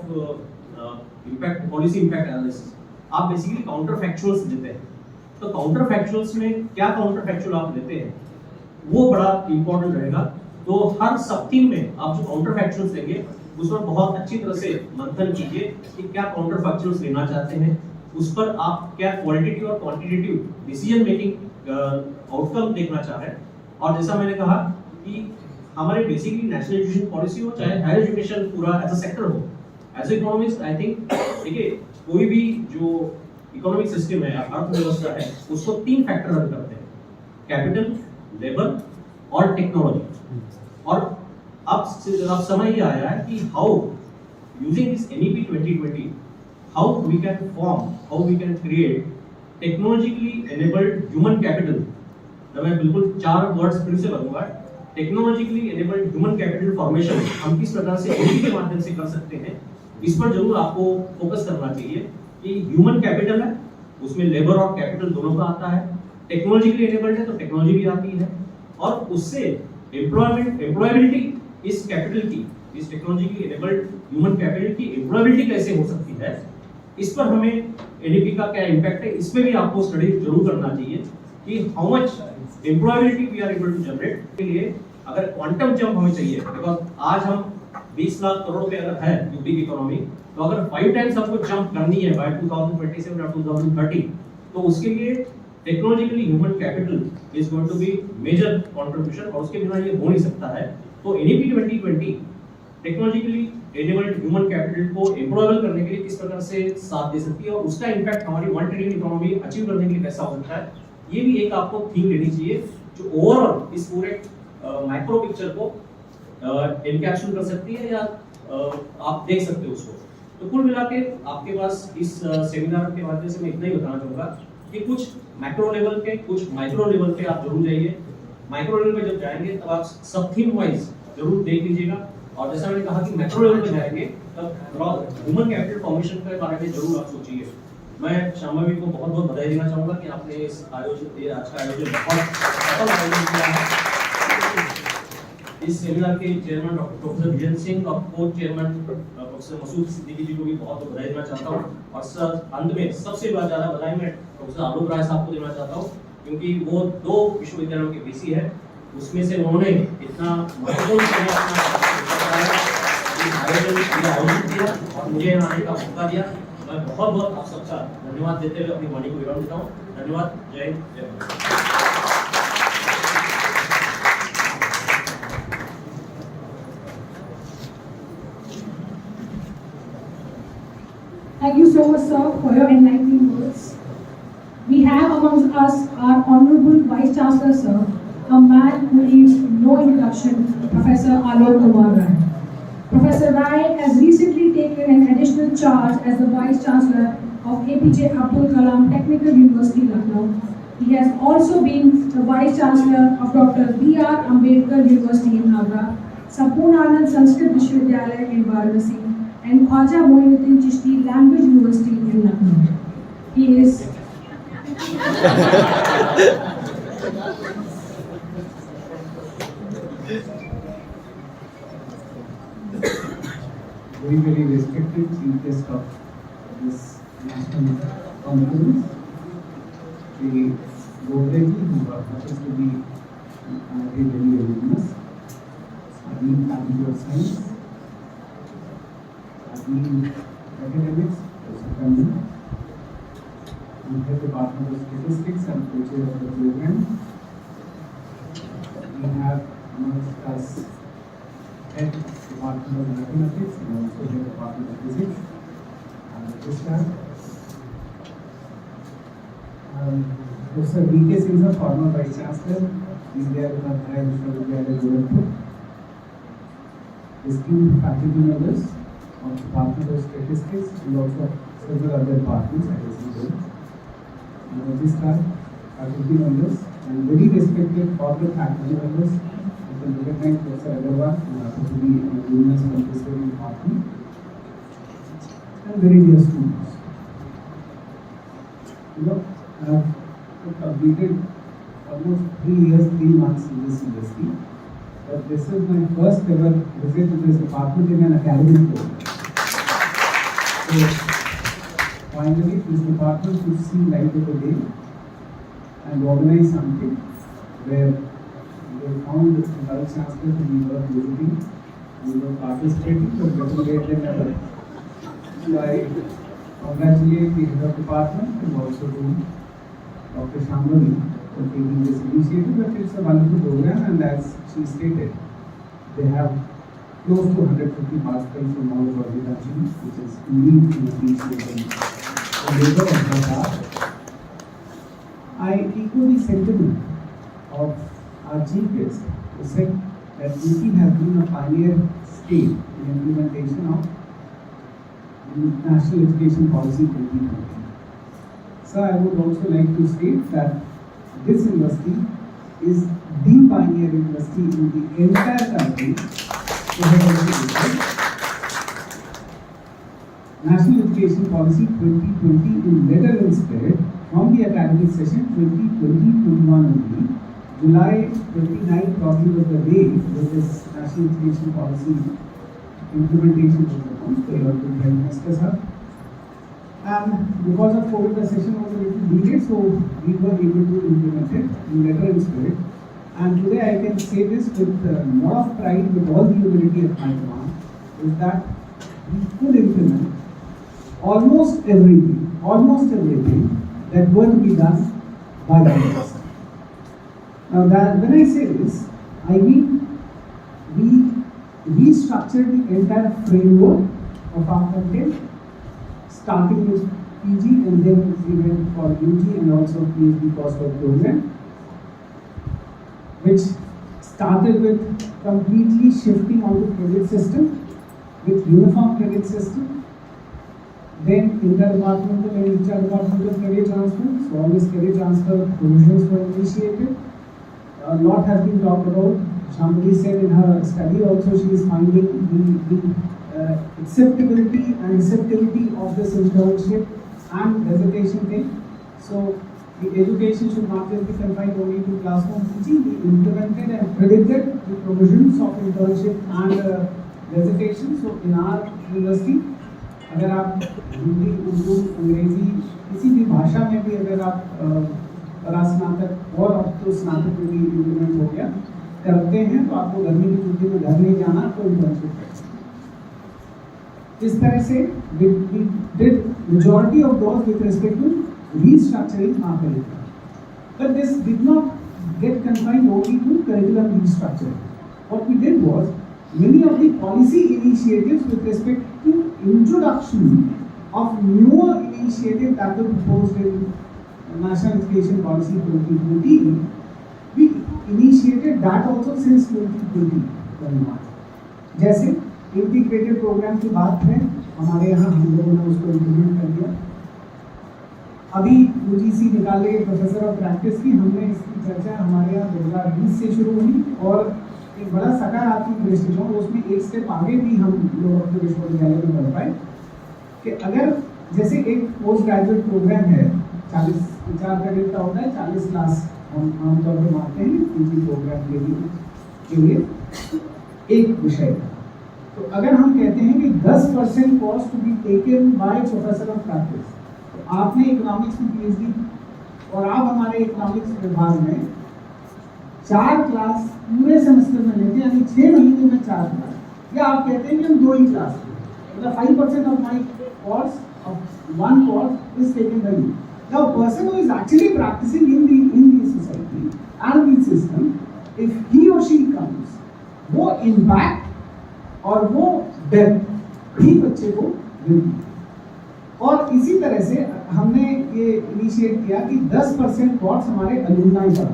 Speaker 6: impact policy impact analysis, आप बेसिकली काउंटर फैक्चुअल्स देते हैं. तो काउंटर फैक्चुअल्स में क्या काउंटर फैक्चुअल आप देते हैं वो बड़ा इंपॉर्टेंट रहेगा. तो हर सब थीम में आप जो काउंटर फैक्चुअल्स देंगे उस पर बहुत अच्छी तरह से मंथन कीजिए कि क्या काउंटर फैक्चुअल्स लेना चाहते हैं, उस पर आप क्या क्वालिटेटिव और क्वांटिटेटिव डिसीजन मेकिंग आउटकम देखना चाह रहे हैं. और जैसा मैंने कहा कि हमारे बेसिकली नेशनल एजुकेशन पॉलिसी हो चाहे हायर एजुकेशन पूरा एज अ सेक्टर हो, as a economist I think देखिए कोई भी जो इकोनॉमिक सिस्टम है, अर्थव्यवस्था है, उसको 3 फैक्टर रन करते हैं, कैपिटल, लेबर और टेक्नोलॉजी. और अब समय ये आया है कि how using this NEP 2020 how we can form, how we can create technologically enabled human capital. तो मैं बिल्कुल 4 वर्ड्स फिर से बोलूंगा. Technologically enabled human capital formation हम किस प्रकार से एनईपी के माध्यम से कर सकते हैं, इस पर जरूर आपको फोकस करना चाहिए. कि ह्यूमन कैपिटल है, उसमें लेबर और कैपिटल दोनों का आता है. टेक्नोलॉजिकली एनेबल्ड है तो टेक्नोलॉजी भी आती है, और उससे एम्प्लॉयबिलिटी इस कैपिटल की, इस टेक्नोलॉजिकली एनेबल्ड ह्यूमन कैपिटल की एम्प्लॉयबिलिटी कैसे हो सकती है, इस पर हमें एनईपी का क्या इम्पैक्ट है, इस पे भी आपको स्टडी जरूर करना चाहिए कि how much employability we are able to generate. के लिए अगर क्वांटम जंप हमें चाहिए, बिकॉज आज हम 20 लाख करोड़ पे अगर है यूपी की इकोनॉमी, तो अगर 5 टाइम्स हमको जंप करनी है बाय 2027 और 2030, तो उसके लिए technologically human capital is going to be major contribution, और उसके बिना ये हो नहीं सकता है. तो NEP 2020 technologically enabled human capital को एम्प्लॉयबल करने के लिए किस प्रकार से साथ दे सकती है, और उसका इम्पैक्ट हमारी 1 ट्रिलियन इकोनॉमी अचीव करने के लिए कैसा हो सकता है, ये भी एक आपको थीम लेनी चाहिए जो ओवरऑल इस पूरे माइक्रो पिक्चर को एनकैप्सुलेट कर सकती है, या आप देख सकते हो उसको. तो कुल मिला के आपके पास इस सेमिनार के माध्यम से मैं इतना ही बताना चाहूंगा कि कुछ मैक्रो लेवल पे, कुछ माइक्रो लेवल पे आप जरूर जाइए. माइक्रो लेवल पे जब जाएंगे तब आप सब थीम वाइज जरूर देख लीजिएगा, और जैसा मैंने कहा कि मैक्रो लेवल पे जाएंगे तब ह्यूमन कैपिटल फॉर्मेशन के बारे में जरूर आप सोचिए. मैं श्यामा भी को बहुत बहुत बधाई देना चाहूंगा कि आपने इस आयोजन, आज का आयोजन बहुत सफल आयोजन किया है. इस सेमिनार के chairman doctor professor Vijay Singh और को चेयरमैन प्रोफेसर मसूद सिद्दीकी जी को भी बहुत बहुत बधाई देना चाहता हूँ. और सर अंत में सबसे ज्यादा बधाई मैं प्रोफेसर आलोक राय साहब को देना चाहता हूँ, क्योंकि वो 2 विश्वविद्यालयों के वीसी है, उसमें से उन्होंने इतना महत्वपूर्ण आयोजन किया और मुझे यहाँ आने का मौका दिया. मैं बहुत बहुत आप सबका धन्यवाद देते हुए अपनी वाणी को विराम देता हूँ. धन्यवाद. जय हिंद, जय Bharat.
Speaker 1: Thank you so much, sir, for your enlightening words. We have amongst us our Honorable Vice Chancellor, sir, a man who needs no introduction, Professor Alok Kumar Rai. Professor Rai has recently taken an additional charge as the Vice Chancellor of APJ Abdul Kalam Technical University, Lucknow. He has also been the Vice Chancellor of Dr. B.R. Ambedkar University in Agra, Sapoornanand Sanskrit Vishwavidyalaya in Varanasi, and Khwaja Moinuddin Chishti Language University in Lucknow. He is
Speaker 7: very respected chief guest of this national conference, Shri Bhogre ji, who happens to be a very alumnus, studying Faculty of Science, studying academics, also coming. We have Department of Statistics and co-chair of the program. We have amongst us head Department of Mathematics and also the Department of Physics and Registrar. Professor B.K. Singh, former Vice Chancellor, is there with our Bhai Vishwavidyalaya Gorakhpur. Esteemed faculty members of the Department of Statistics and also several other departments at SC. Registrar, faculty members, and very respected corporate faculty members. You can recognize Professor Agarwal, who happens to be an alumnus from this very department, and very dear students. You know, I have completed almost 3 years, 3 months in this university, but this is my first ever visit to this department in an academic program. So, finally, this department should see light of the day and organize something where they found the Vice Chancellor to be worth visiting, we were participating, but recommended them ever. So I congratulate the head of department and also to Dr. Shambhavi for taking this initiative, but it's a wonderful program, and as she stated, they have close to 150 participants from all over the country, which is unique in appreciating the labor of the art. I echo the sentiment of our chief guest, who said that UP has been a pioneer state in implementation of National Education Policy 2020. So I would also like to state that this university is the pioneer university in the entire country to have also National Education Policy 2020 in letter and spirit from the academic session 2020-21 only. July 29 probably was the day when this National Education Policy implementation was announced by our good Prime Minister sir. And because of COVID, the session was a little delayed, so we were able to implement it in letter and spirit. And today I can say this with a lot of pride, with all the humility at my command, is that we could implement almost everything that were to be done by the minister. Now that when I say this, I mean we restructured the entire framework of our content, starting with PG and then we went for UG and also PhD coursework program, which started with completely shifting on the credit system with uniform credit system, then interdepartmental and inter-departmental credit transfer. So all this credit transfer provisions were initiated. A lot has been talked about. Shambhavi said in her study also she is finding the acceptability and receptivity of this internship and resignation thing. So the education should not just be confined only to classroom teaching. We implemented and credited the provisions of internship and resignation. So in our university, अगर आप हिंदी, उर्दू, अंग्रेजी किसी भी भाषा में भी अगर आप परास्नातक और अब तो स्नातक में भी इम्प्लीमेंट हो गया करते हैं तो आपको गर्मी की छुट्टी में घर नहीं जाना, आपको इंटर्नशिप करना। इस तरह से we did majority of those with respect to restructuring our curriculum. But this did not get confined only to curriculum restructuring. What we did was many of the policy initiatives with respect to introduction of newer initiatives that were proposed in National Education Policy 2020, we initiated that also since 2020. जैसे integrated programme की बात है, हमारे यहाँ हम लोगों ने उसको इम्प्लीमेंट कर दिया। अभी यूजीसी निकाले प्रोफेसर ऑफ प्रैक्टिस की, हमने इसकी चर्चा हमारे यहाँ 2020 से शुरू हुई और एक बड़ा सकारात्मक दृष्टिकोण, उसमें एक स्टेप आगे भी हम लोग अपने विश्वविद्यालय में बढ़ पाए कि अगर जैसे एक पोस्ट ग्रेजुएट प्रोग्राम है 4 क्रेडिट का होता है, 40 क्लास हम आमतौर पर मानते हैं पीजी प्रोग्राम के लिए एक विषय का। तो अगर हम कहते हैं कि 10% cost to be taken by professor of practice, तो आपने इकोनॉमिक्स में पीएचडी और आप हमारे इकोनॉमिक्स विभाग में 4 क्लास पूरे सेमेस्टर में लेते हैं, यानी 6 महीने में 4 क्लास, या आप कहते हैं कि हम 2 ही क्लास लेते, मतलब 5% of my course of 1 course is taken by you. Now, a person who is actually practicing in the society and the system, if he or she comes, वो impact और वो डेप्थ ही बच्चे को मिलती है। और इसी तरह से हमने ये इनिशिएट किया कि 10% कोर्स हमारे अलुमनाई पर,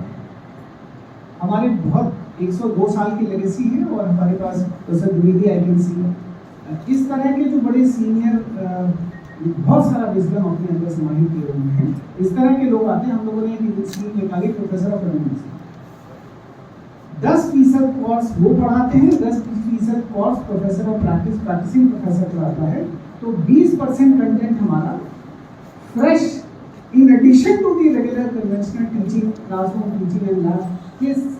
Speaker 7: हमारे बहुत 102 साल की लेगेसी है और हमारे पास professor Dwivedi I can see, इस तरह के जो बड़े सीनियर बहुत सारा विजडम अपने अंदर समाहित किए हुए हैं, इस तरह के लोग आते हैं। हम लोगों ने एक स्कीम निकाली प्रोफेसर ऑफ इकोनॉमिक्स, 10% कोर्स वो पढ़ाते हैं, 10% course professor of practice practising professor कराता है, तो 20% कंटेंट हमारा fresh in addition to the regular conventional teaching, classroom teaching and lab,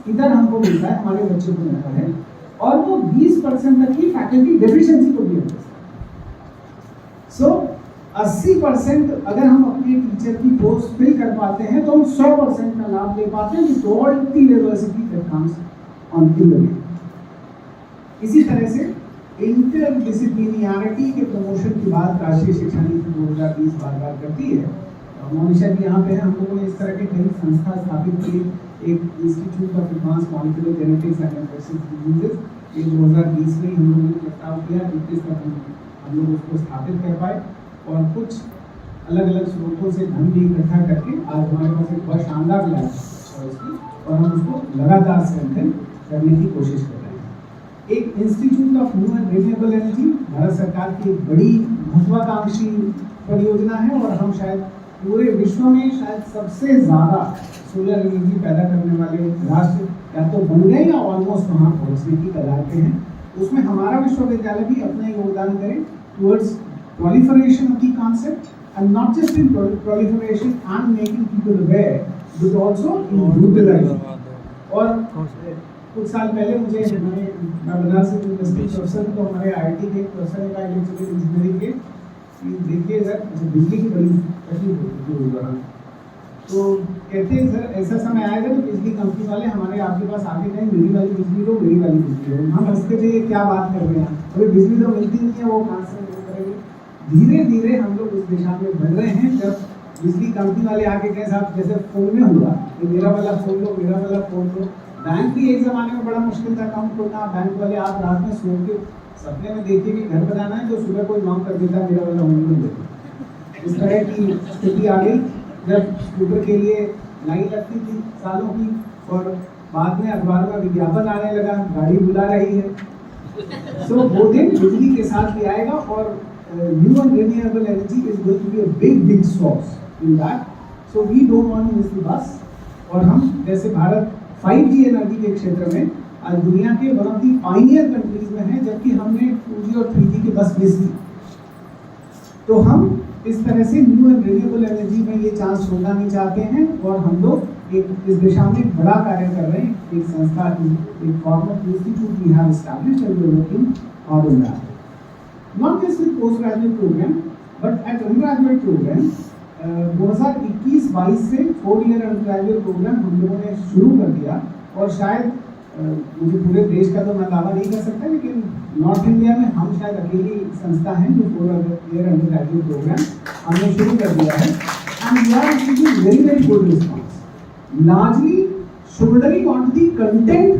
Speaker 7: इधर हमको मिलता है, हमारे बच्चों को मिलता है, और वो 20% तक की फैकल्टी डेफिशिएंसी को भी होता है। सो 80% अगर हम अपने टीचर की पोस्ट फिल कर पाते हैं तो हम 100% का लाभ ले पाते हैं with all the diversity that comes on in the way. इसी तरह से इंटरडिसिप्लिनैरिटी के प्रमोशन की बात राष्ट्रीय शिक्षा नीति 2020 बार करती है। मोनिशा जी यहाँ पे हैं, हम लोगों ने इस तरह के कई संस्था स्थापित की, एक institute of advance molecular genetics and infectious diseases, ये 2020 में हम लोगों ने प्रस्ताव किया, 21 तक हम लोग उसको स्थापित कर पाए और कुछ अलग अलग स्रोतों से धन भी इकट्ठा करके आज हमारे पास एक बहुत शानदार लैब है उसकी, और हम उसको लगातार स्ट्रेंथन करने की कोशिश कर रहे हैं। एक institute of new and renewable energy Bharat सरकार की एक बड़ी महत्वाकांक्षी परियोजना है और हम शायद पूरे विश्व में शायद सबसे ज़्यादा सोलर एनर्जी पैदा करने वाले राष्ट्र या तो बन गए या ऑलमोस्ट वहाँ पहुँचने की कगार पे हैं। उसमें हमारा विश्वविद्यालय भी अपना योगदान करे towards proliferation of the concept, and not just in proliferation and making people aware, but also in utilizing. और कुछ साल पहले मैं बनारस यूनिवर्सिटी प्रोफेसर, तो हमारे आईआईटी के प्रोफेसर ने कहा इलेक्ट्रिकल इंजीनियरिंग के कि देखिए सर बिजली की बड़ी तकलीफ होती है उस दौरान, तो कहते हैं सर ऐसा समय आएगा तो बिजली कंपनी वाले हमारे आपके पास आके कहें मेरी वाली बिजली लो, मेरी वाली बिजली लो। हम हंसते थे क्या बात कर रहे हैं, अभी बिजली तो मिलती नहीं है, वो कहाँ से करेंगे। धीरे धीरे हम लोग उस दिशा में बढ़ रहे हैं, जब बिजली कंपनी वाले आके कहें साहब जैसे फोन में हुआ कि मेरा वाला फोन लो, मेरा वाला फोन लो। बैंक भी एक ज़माने में बड़ा मुश्किल था अकाउंट खोलना, बैंक वाले आप रात में सो के सपने में देखिए कि घर बनाना है तो सुबह कोई मांग कर देता मेरा वाला होम लोन देता। इस तरह की स्थिति आ गई जब स्कूटर के लिए लाइन लगती थी सालों की, और बाद में अखबार में विज्ञापन आने लगा गाड़ी बुला रही है। सो वो दिन बिजली के साथ भी आएगा और new and renewable energy is going to be a big source in that. So we don't want to miss the bus. और हम जैसे भारत 5G एनर्जी के क्षेत्र में आज दुनिया के one of the pioneer countries में है, जबकि हमने 2G और 3G की बस मिस की। तो हम इस तरह से न्यू एंड रिन्यूएबल एनर्जी में ये चांस छोड़ना नहीं चाहते हैं और हम लोग एक इस दिशा में बड़ा कार्य कर रहे हैं। एक संस्था, एक formal institute we have established and we are working hard on that, not just with post graduate programme but at undergraduate programme. 2021-22 से 4 ईयर अंडरग्रेजुएट प्रोग्राम हम लोगों ने शुरू कर दिया, और शायद मुझे पूरे देश का तो मैं दावा नहीं कर सकता, लेकिन नॉर्थ इंडिया में हम शायद अकेली संस्था हैं जो 4 ईयर अंडरग्रेजुएट प्रोग्राम हमने शुरू कर दिया है। And we are receiving very good response, largely shouldering on the content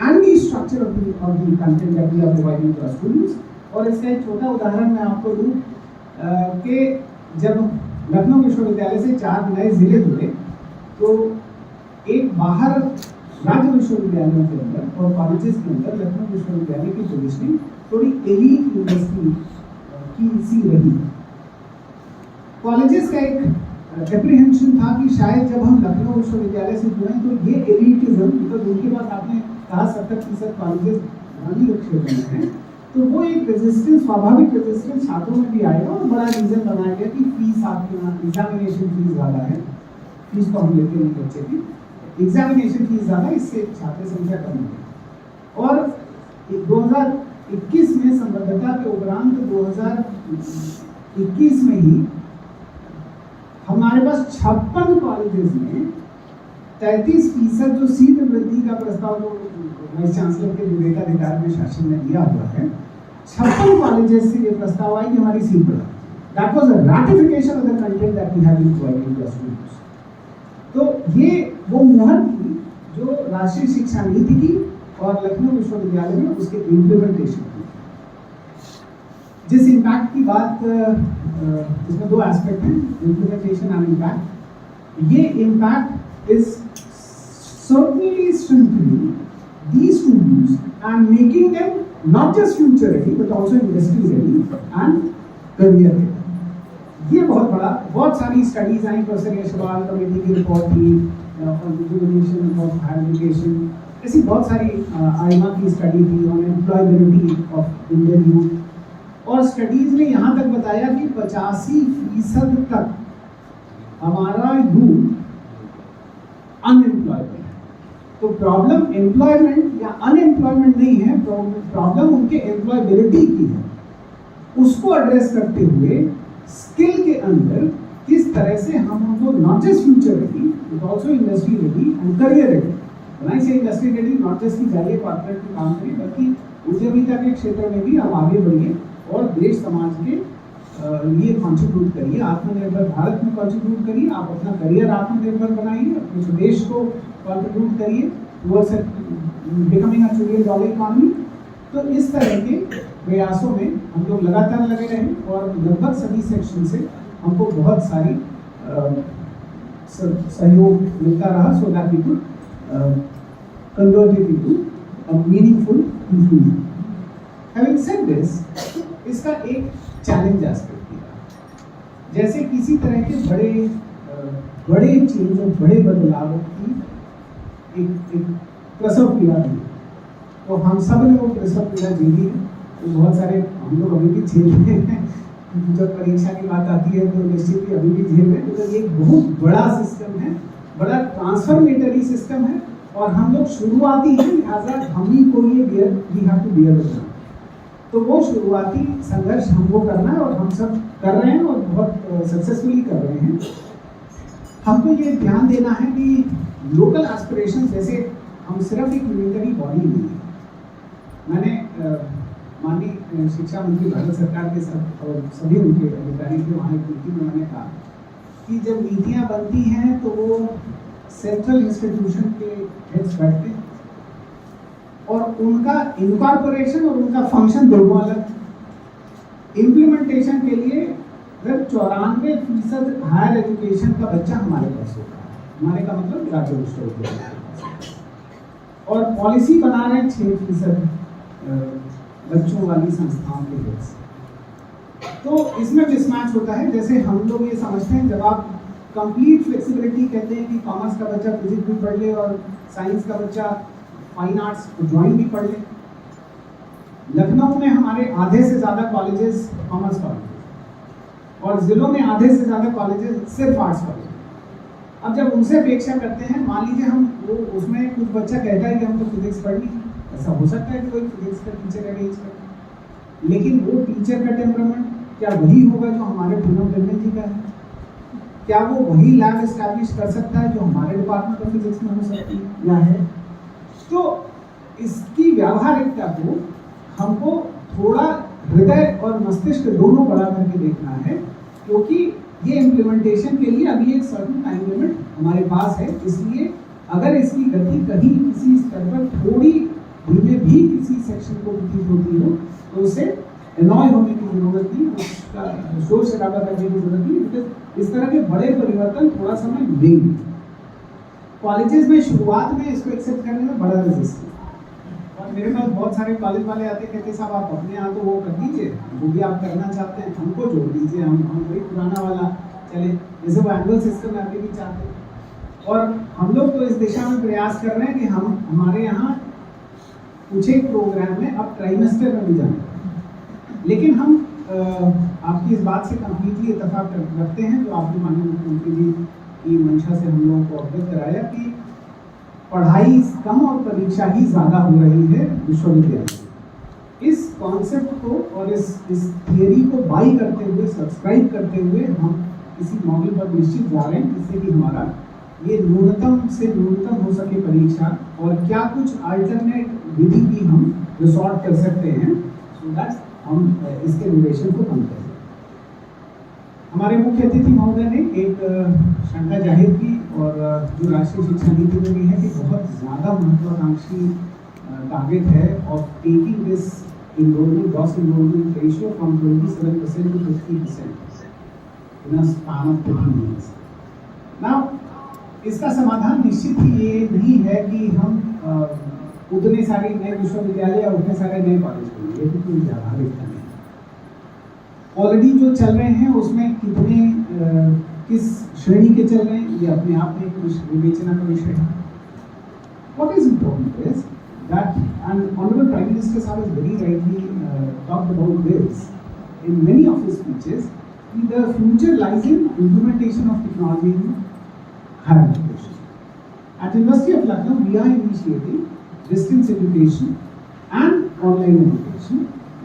Speaker 7: and the structure of the content that we are providing to our students. और इसका एक छोटा उदाहरण मैं आपको दूं कि जब लखनऊ विश्वविद्यालय से 4 नए जिले जुड़े, तो एक बाहर राज्य विश्वविद्यालयों के अंदर और कॉलेजेस के अंदर लखनऊ विश्वविद्यालय की पोजीशनिंग थोड़ी एलीट यूनिवर्सिटी की सी रही। कॉलेजेस का एक एप्रीहेंशन था कि शायद जब हम लखनऊ विश्वविद्यालय से जुड़े तो ये एलिटिज्म, बिकॉज उनके पास आपने कहा 70% कॉलेजेस ग्रामीण क्षेत्र में हैं, तो वो एक रेजिस्टेंस, स्वाभाविक रेजिस्टेंस छात्रों में भी आएगा और बड़ा रीजन बनाया गया कि फीस आपके यहाँ एग्जामिनेशन फीस ज़्यादा है, फीस तो हम लेते नहीं बच्चे की, एग्जामिनेशन फीस ज़्यादा, इससे छात्र संख्या कम है। और 2021 में संबद्धता के उपरांत 2021 में ही हमारे पास 56 कॉलेजेस में 33% जो सीट वृद्धि का प्रस्ताव जो वाइस चांसलर के विवेकाधिकार में शासन ने दिया हुआ है, 56 कॉलेजेस से ये प्रस्ताव आई कि हमारी सीट बढ़ा। That was a ratification of the content that we have been providing to students. तो ये वो मुहर थी जो राष्ट्रीय शिक्षा नीति की और लखनऊ विश्वविद्यालय में उसके इम्प्लीमेंटेशन की। जिस इम्पैक्ट की बात, इसमें दो एस्पेक्ट हैं, इम्प्लीमेंटेशन एंड इम्पैक्ट। ये impact is certainly strengthening these students and making them not just future ready but also industry ready and career ready. ये बहुत बड़ा, बहुत सारी स्टडीज आई, प्रोफेसर यशपाल कमेटी की रिपोर्ट थी on rejuvenation of higher education, ऐसी बहुत सारी आईमा की स्टडी थी on employability of Indian youth, और स्टडीज ने यहाँ तक बताया कि 85% तक हमारा यूथ अनएम्प्लॉयड है। तो प्रॉब्लम एम्प्लॉयमेंट या अनएम्प्लॉयमेंट नहीं है, प्रॉब्लम उनके एम्प्लॉयबिलिटी की है। उसको एड्रेस करते हुए स्किल के अंदर किस तरह से हम उनको not just future ready but also industry ready and career ready, when I से इंडस्ट्री रेडी नॉट जस्ट कि जाइए कॉर्पोरेट में काम करिए, बल्कि उद्यमिता के क्षेत्र में भी आप आगे बढ़िए और देश समाज के लिए कंट्रीब्यूट करिए, आत्मनिर्भर भारत में कंट्रीब्यूट करिए, आप अपना करियर आत्मनिर्भर बनाइए, अपने प्रदेश को कंट्रीब्यूट करिए towards becoming a trillion dollar economy. तो इस तरह के प्रयासों में हम लोग लगातार लगे रहे और लगभग सभी सेक्शन से हमको बहुत सारी सहयोग मिलता रहा, so that we could convert it into a meaningful inclusion. Having said this, इसका एक चैलेंज एस्पेक्ट दिया, जैसे किसी तरह के बड़े चेंज और बड़े बदलावों की एक प्रसव पीड़ा दी, तो हम सब ने वो प्रसव पीड़ा झेली है। तो बहुत सारे हम लोग अभी भी झेल रहे हैं, जब परीक्षा की बात आती है तो निश्चित ही अभी भी झेल रहे हैं, क्योंकि एक बहुत बड़ा सिस्टम है, बड़ा ट्रांसफॉर्मेटरी सिस्टम है, और हम लोग शुरुआती हैं, लिहाजा हम ही को ये we have to bear with it. तो वो शुरुआती संघर्ष हमको करना है और हम सब कर रहे हैं और बहुत सक्सेसफुली कर रहे हैं। हमको ये ध्यान देना है कि लोकल एस्पिरेशन, जैसे हम सिर्फ एक यूनिटरी बॉडी नहीं है। मैंने माननीय शिक्षा मंत्री भारत सरकार के साथ और सभी उनके अधिकारी के वहाँ एक मीटिंग में मैंने कहा कि जब नीतियाँ बनती हैं तो वो सेंट्रल इंस्टीट्यूशन के हेड्स बैठते हैं और उनका इनकॉर्पोरेशन और उनका फंक्शन दोनों अलग। इम्प्लीमेंटेशन के लिए 94% हायर एजुकेशन का बच्चा हमारे पास होता है, हमारे का मतलब राज्य विश्वविद्यालय, और पॉलिसी बना रहे हैं 6% बच्चों वाली संस्थाओं के हेड्स। तो इसमें मिसमैच होता है। जैसे हम लोग ये समझते हैं, जब आप कंप्लीट फ्लेक्सिबिलिटी कहते हैं कि कॉमर्स का बच्चा फिजिक्स भी पढ़ ले और साइंस का बच्चा फाइन आर्ट्स ड्राइंग भी पढ़ ले। लखनऊ में हमारे आधे से ज़्यादा कॉलेजेस कॉमर्स कॉलेजेस और ज़िलों में आधे से ज़्यादा कॉलेजेस सिर्फ आर्ट्स कॉलेज। अब जब उनसे अपेक्षा करते हैं, मान लीजिए हम वो उसमें कुछ बच्चा कहता है कि हम तो फिजिक्स पढ़ ली, ऐसा हो सकता है कि कोई फिजिक्स का टीचर अरेंज करे, लेकिन वो टीचर का टेम्परामेंट क्या वही होगा जो हमारे पूनम टंडन जी का है? क्या वो वही लैब एस्टैब्लिश कर सकता है जो हमारे डिपार्टमेंट ऑफ फिजिक्स में हो सकती है या है? तो इसकी व्यावहारिकता को हमको थोड़ा हृदय और मस्तिष्क दोनों बड़ा करके देखना है, क्योंकि ये इम्प्लीमेंटेशन के लिए अभी एक सर्टेन टाइम लिमिट हमारे पास है। इसलिए अगर इसकी गति कहीं किसी स्तर पर थोड़ी धीमे भी किसी सेक्शन को प्रतीत होती हो तो उसे एनॉय होने की जरूरत नहीं, उसका शोर शराबा करने की जरूरत नहीं, बिकॉज इस तरह के बड़े परिवर्तन थोड़ा समय लेंगे। कॉलेजेस में शुरुआत में इसको एक्सेप्ट करने में बड़ा रेजिस्टेंस, और मेरे पास बहुत सारे कॉलेज वाले आते कहते साहब आप अपने यहाँ तो वो कर दीजिए, वो भी आप करना चाहते हैं, हमको जोड़ दीजिए, हम वही पुराना वाला चले, जैसे वो एनुअल सिस्टम अभी भी चाहते हैं। और हम लोग तो इस दिशा में प्रयास कर रहे हैं कि हम हमारे यहाँ कुछ एक प्रोग्राम में अब ट्राइमेस्टर में भी जाएं, लेकिन हम आपकी इस बात से कम्प्लीटली इत्तेफाक रखते हैं, जो आपने माननीय मुख्यमंत्री जी की मंशा से हम लोगों को अवगत कराया कि पढ़ाई कम और परीक्षा ही ज़्यादा हो रही है विश्वविद्यालय में। इस कॉन्सेप्ट को और इस थियरी को बाई करते हुए, सब्सक्राइब करते हुए हम किसी मॉडल पर निश्चित जा रहे हैं, जिससे कि हमारा ये न्यूनतम से न्यूनतम हो सके परीक्षा, और क्या कुछ अल्टरनेट विधि भी हम रिसॉर्ट कर सकते हैं, सो दैट हम इसके ड्यूरेशन को कम करें। हमारे मुख्य अतिथि महोदय ने एक शंका जाहिर की, और जो राष्ट्रीय शिक्षा नीति में भी है कि बहुत ज़्यादा महत्वाकांक्षी टारगेट है of taking this enrollment, gross enrollment ratio from 27% to 50% in a span of 13 years. Now, इसका समाधान निश्चित ही ये नहीं है कि हम उतने सारे नए विश्वविद्यालय और उतने सारे नए कॉलेज खोलेंगे, ये तो कोई व्यावहारिकता नहीं। ऑलरेडी जो चल रहे हैं उसमें कितने किस श्रेणी के चल रहे हैं, ये अपने आप में कुछ विवेचना का विषय है। What is important is that, and Honorable Prime Minister Sahab has very rightly talked about this in many of his speeches, the future lies in implementation of technology in higher education. At University of Lucknow, we are initiating distance education and online education.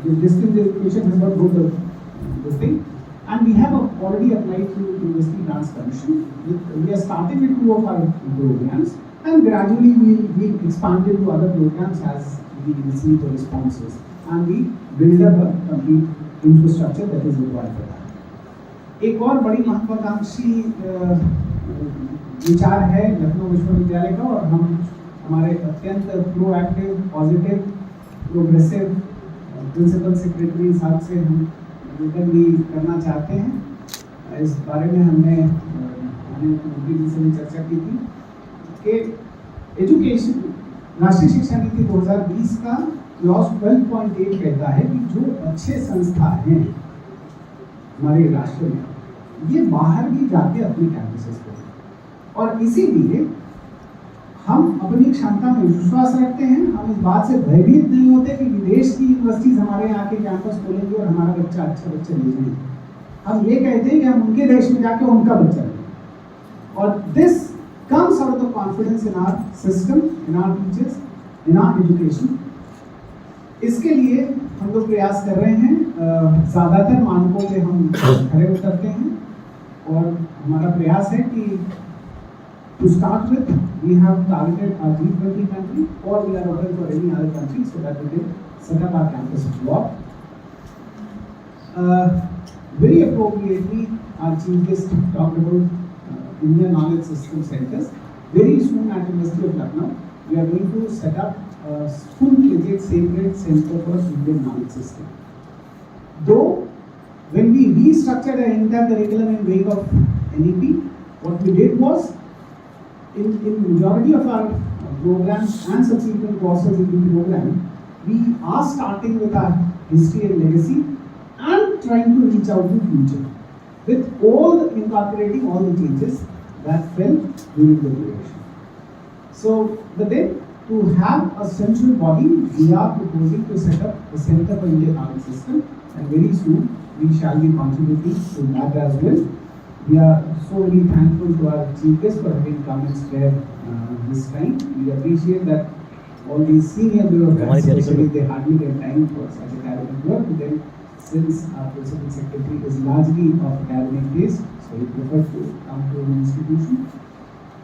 Speaker 7: The distance education has got both of this thing, and we have already applied to University Grants Commission. We are starting with 2 of our programs, and gradually we'll expand into other programs as we receive the responses, and we build up a complete infrastructure that is required for that. एक और बड़ी महत्वाकांक्षी विचार है लखनऊ विश्वविद्यालय का, और हम हमारे अत्यंत proactive, positive, progressive principal secretary साहब से हम निवेदन भी करना चाहते हैं। इस बारे में हमने माननीय मुख्यमंत्री जी से भी चर्चा की थी कि एजुकेशन, राष्ट्रीय शिक्षा नीति 2020 का क्लॉज 12.8 कहता है कि जो अच्छे संस्था हैं हमारे राष्ट्र में, ये बाहर भी जाके अपने कैंपसेस करें, और इसीलिए हम अपनी क्षमता में विश्वास रखते हैं। हम इस बात से भयभीत नहीं होते कि विदेश की यूनिवर्सिटीज हमारे यहाँ के कैंपस खोलेंगे और हमारा बच्चा अच्छा बच्चा ले जाएंगे। हम ये कहते हैं कि हम उनके देश में जाके उनका बच्चा लेंगे, और this comes out of the confidence in our system, in our teachers, in our education. इसके लिए हम लोग प्रयास कर रहे हैं, ज़्यादातर मानकों पे हम खरे उतरते हैं, और हमारा प्रयास है कि to start with we have targeted our G20 country, or we are open for any other country so that we can set up our campus block. Very appropriately, our chief guest talked about Indian Knowledge System Centers. Very soon at University of Lucknow, we are going to set up a full-fledged sacred center for Indian Knowledge System. Though, when we restructured our entire curriculum in wake of NEP, what we did was, in majority of our programs and subsequent courses in the program, we are starting with our history and legacy and trying to reach out to future, with all incorporating all the changes that fell during the duration. So, but then to have a central body, we are proposing to set up a Center for Indian Knowledge System, and very soon we shall be contributing to that as well. We are so very thankful to our chief guest for having come and spare this time. We appreciate that all these senior bureaucrats, especially, they hardly get time for such academic work. But then, since our principal secretary is largely of academic taste, so he preferred to come to an institution.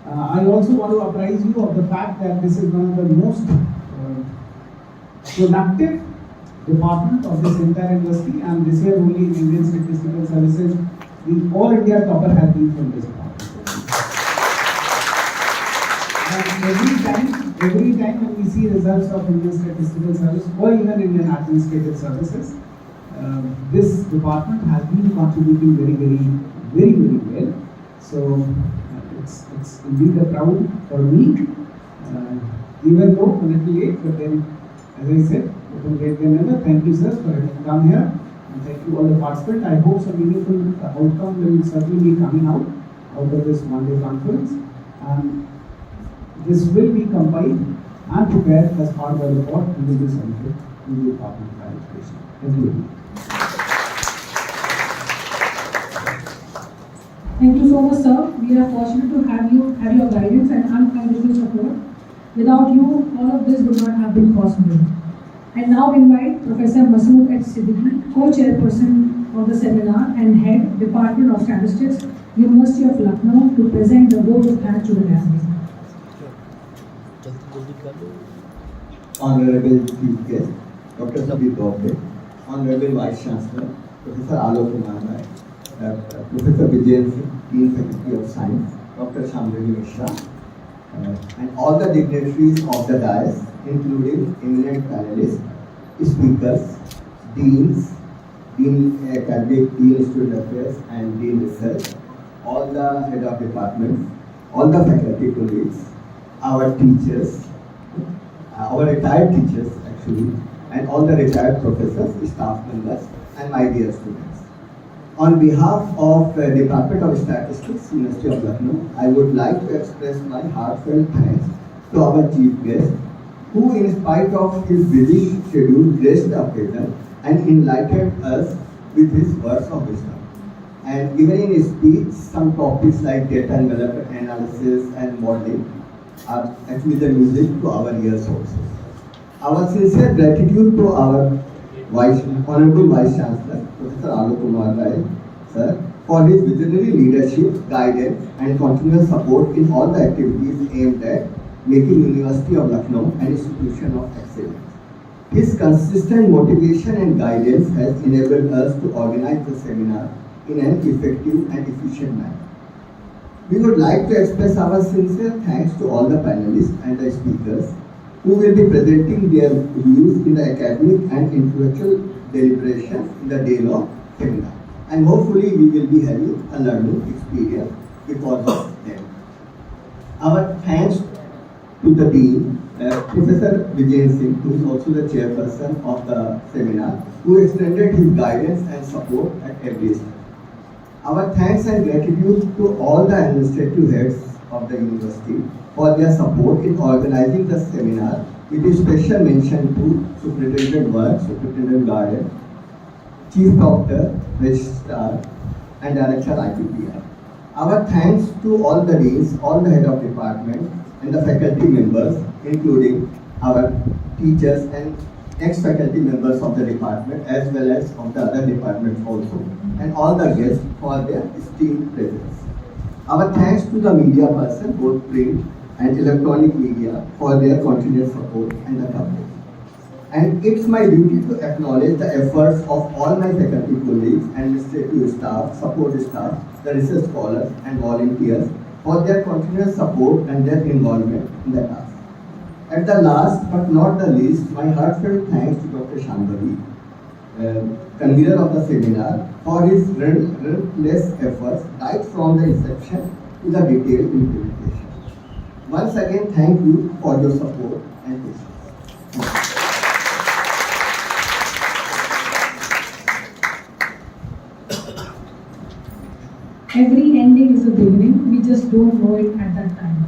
Speaker 7: I also want to apprise you of the fact that this is one of the most productive department of this entire university, and this year only in Indian Statistical Services, the All India topper has been from this department. And every time when we see results of Indian Statistical Service or even Indian Administrative Services, this department has been contributing very well. So it's indeed a proud for me, even though a little late, but then, as I said, open late than never. Thank you, sir, for having come here, And thank you all the participants. I hope some meaningful outcome will certainly be coming out of this one-day conference. And this will be compiled and prepared as part of the report and will be submitted to the Department of Higher Education. Thank you.
Speaker 1: Thank you so much, sir. We are fortunate to have your guidance and unconditional support. Without you, all of this would not have been possible. I now invite Professor Masood H. Siddiqui, co-chairperson of the seminar and head, Department of Statistics, University of Lucknow, to present the vote of thanks to the gathering.
Speaker 8: Honorable Chief Guest, Dr. Sabir Bobde, Honorable Vice Chancellor, Professor Alok Kumar Rai, Professor Vijayan Singh, Dean Faculty of Science, Dr. Shambhavi Mishra, and all the dignitaries of the dais, including eminent panelists, speakers, deans, Dean Academic, Dean Student Affairs, and Dean Research, all the head of departments, all the faculty colleagues, our teachers, our retired teachers actually, and all the retired professors, staff members, and my dear students. On behalf of the Department of Statistics, University of Lucknow, I would like to express my heartfelt thanks to our chief guest, who in spite of his busy schedule graced the occasion and enlightened us with his words of wisdom. And even in his speech, some topics like data analysis and modeling are actually the music to our ears also. Our sincere gratitude to our Honorable Vice Chancellor, Professor Alok Kumar Rai, sir, for his visionary leadership, guidance, and continuous support in all the activities aimed at making University of Lucknow an institution of excellence. His consistent motivation and guidance has enabled us to organize the seminar in an effective and efficient manner. We would like to express our sincere thanks to all the panelists and the speakers who will be presenting their views in the academic and intellectual deliberations in the day-long seminar. And hopefully we will be having a learning experience because of them. Our thanks to the Dean, Professor Vijayan Singh, who is also the chairperson of the seminar, who extended his guidance and support at every step. Our thanks and gratitude to all the administrative heads of the university for their support in organizing the seminar, with a special mention to Superintendent Work, Superintendent Garden, Chief Doctor, Registrar, and Director IPPR. Our thanks to all the deans, all the head of department, and the faculty members, including our teachers and ex-faculty members of the department, as well as of the other departments also, and all the guests for their esteemed presence. Our thanks to the media person, both print and electronic media, for their continued support and the coverage. And it's my duty to acknowledge the efforts of all my faculty colleagues, administrative staff, support staff, the research scholars and volunteers for their continuous support and their involvement in the task. At the last but not the least, my heartfelt thanks to Dr. Shambhavi, convener of the seminar, for his relentless efforts right from the inception to the detailed implementation. Once again, thank you for your support and patience.
Speaker 1: Every ending is a beginning, we just don't know it at that time.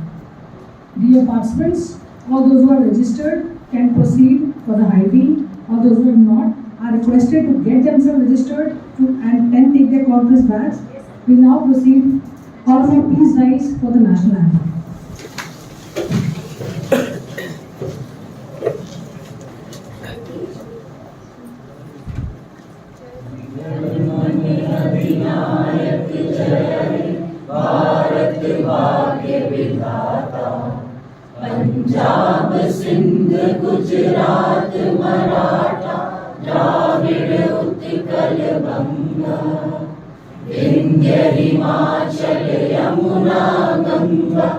Speaker 1: Dear participants, all those who are registered can proceed for the high tea. All those who are not are requested to get themselves registered and then take their conference bags. We now proceed. All of you please rise for the national anthem.
Speaker 2: Punjab Sindh Gujarat Maratha Dravida Utkal बंगा विंध्य हिमाचल यमुना गंगा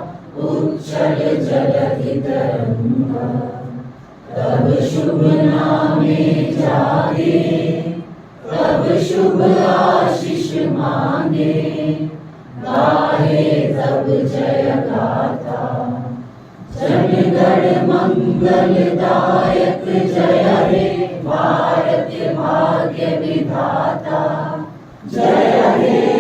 Speaker 2: उच्छल जलधि तरंगा तब शुभ नामे जागे तब शुभ आशीष मांगे गाहे तब जय गाथा जनगण मंगलदायक जय हे भारत भाग्य विधाता। जय रहे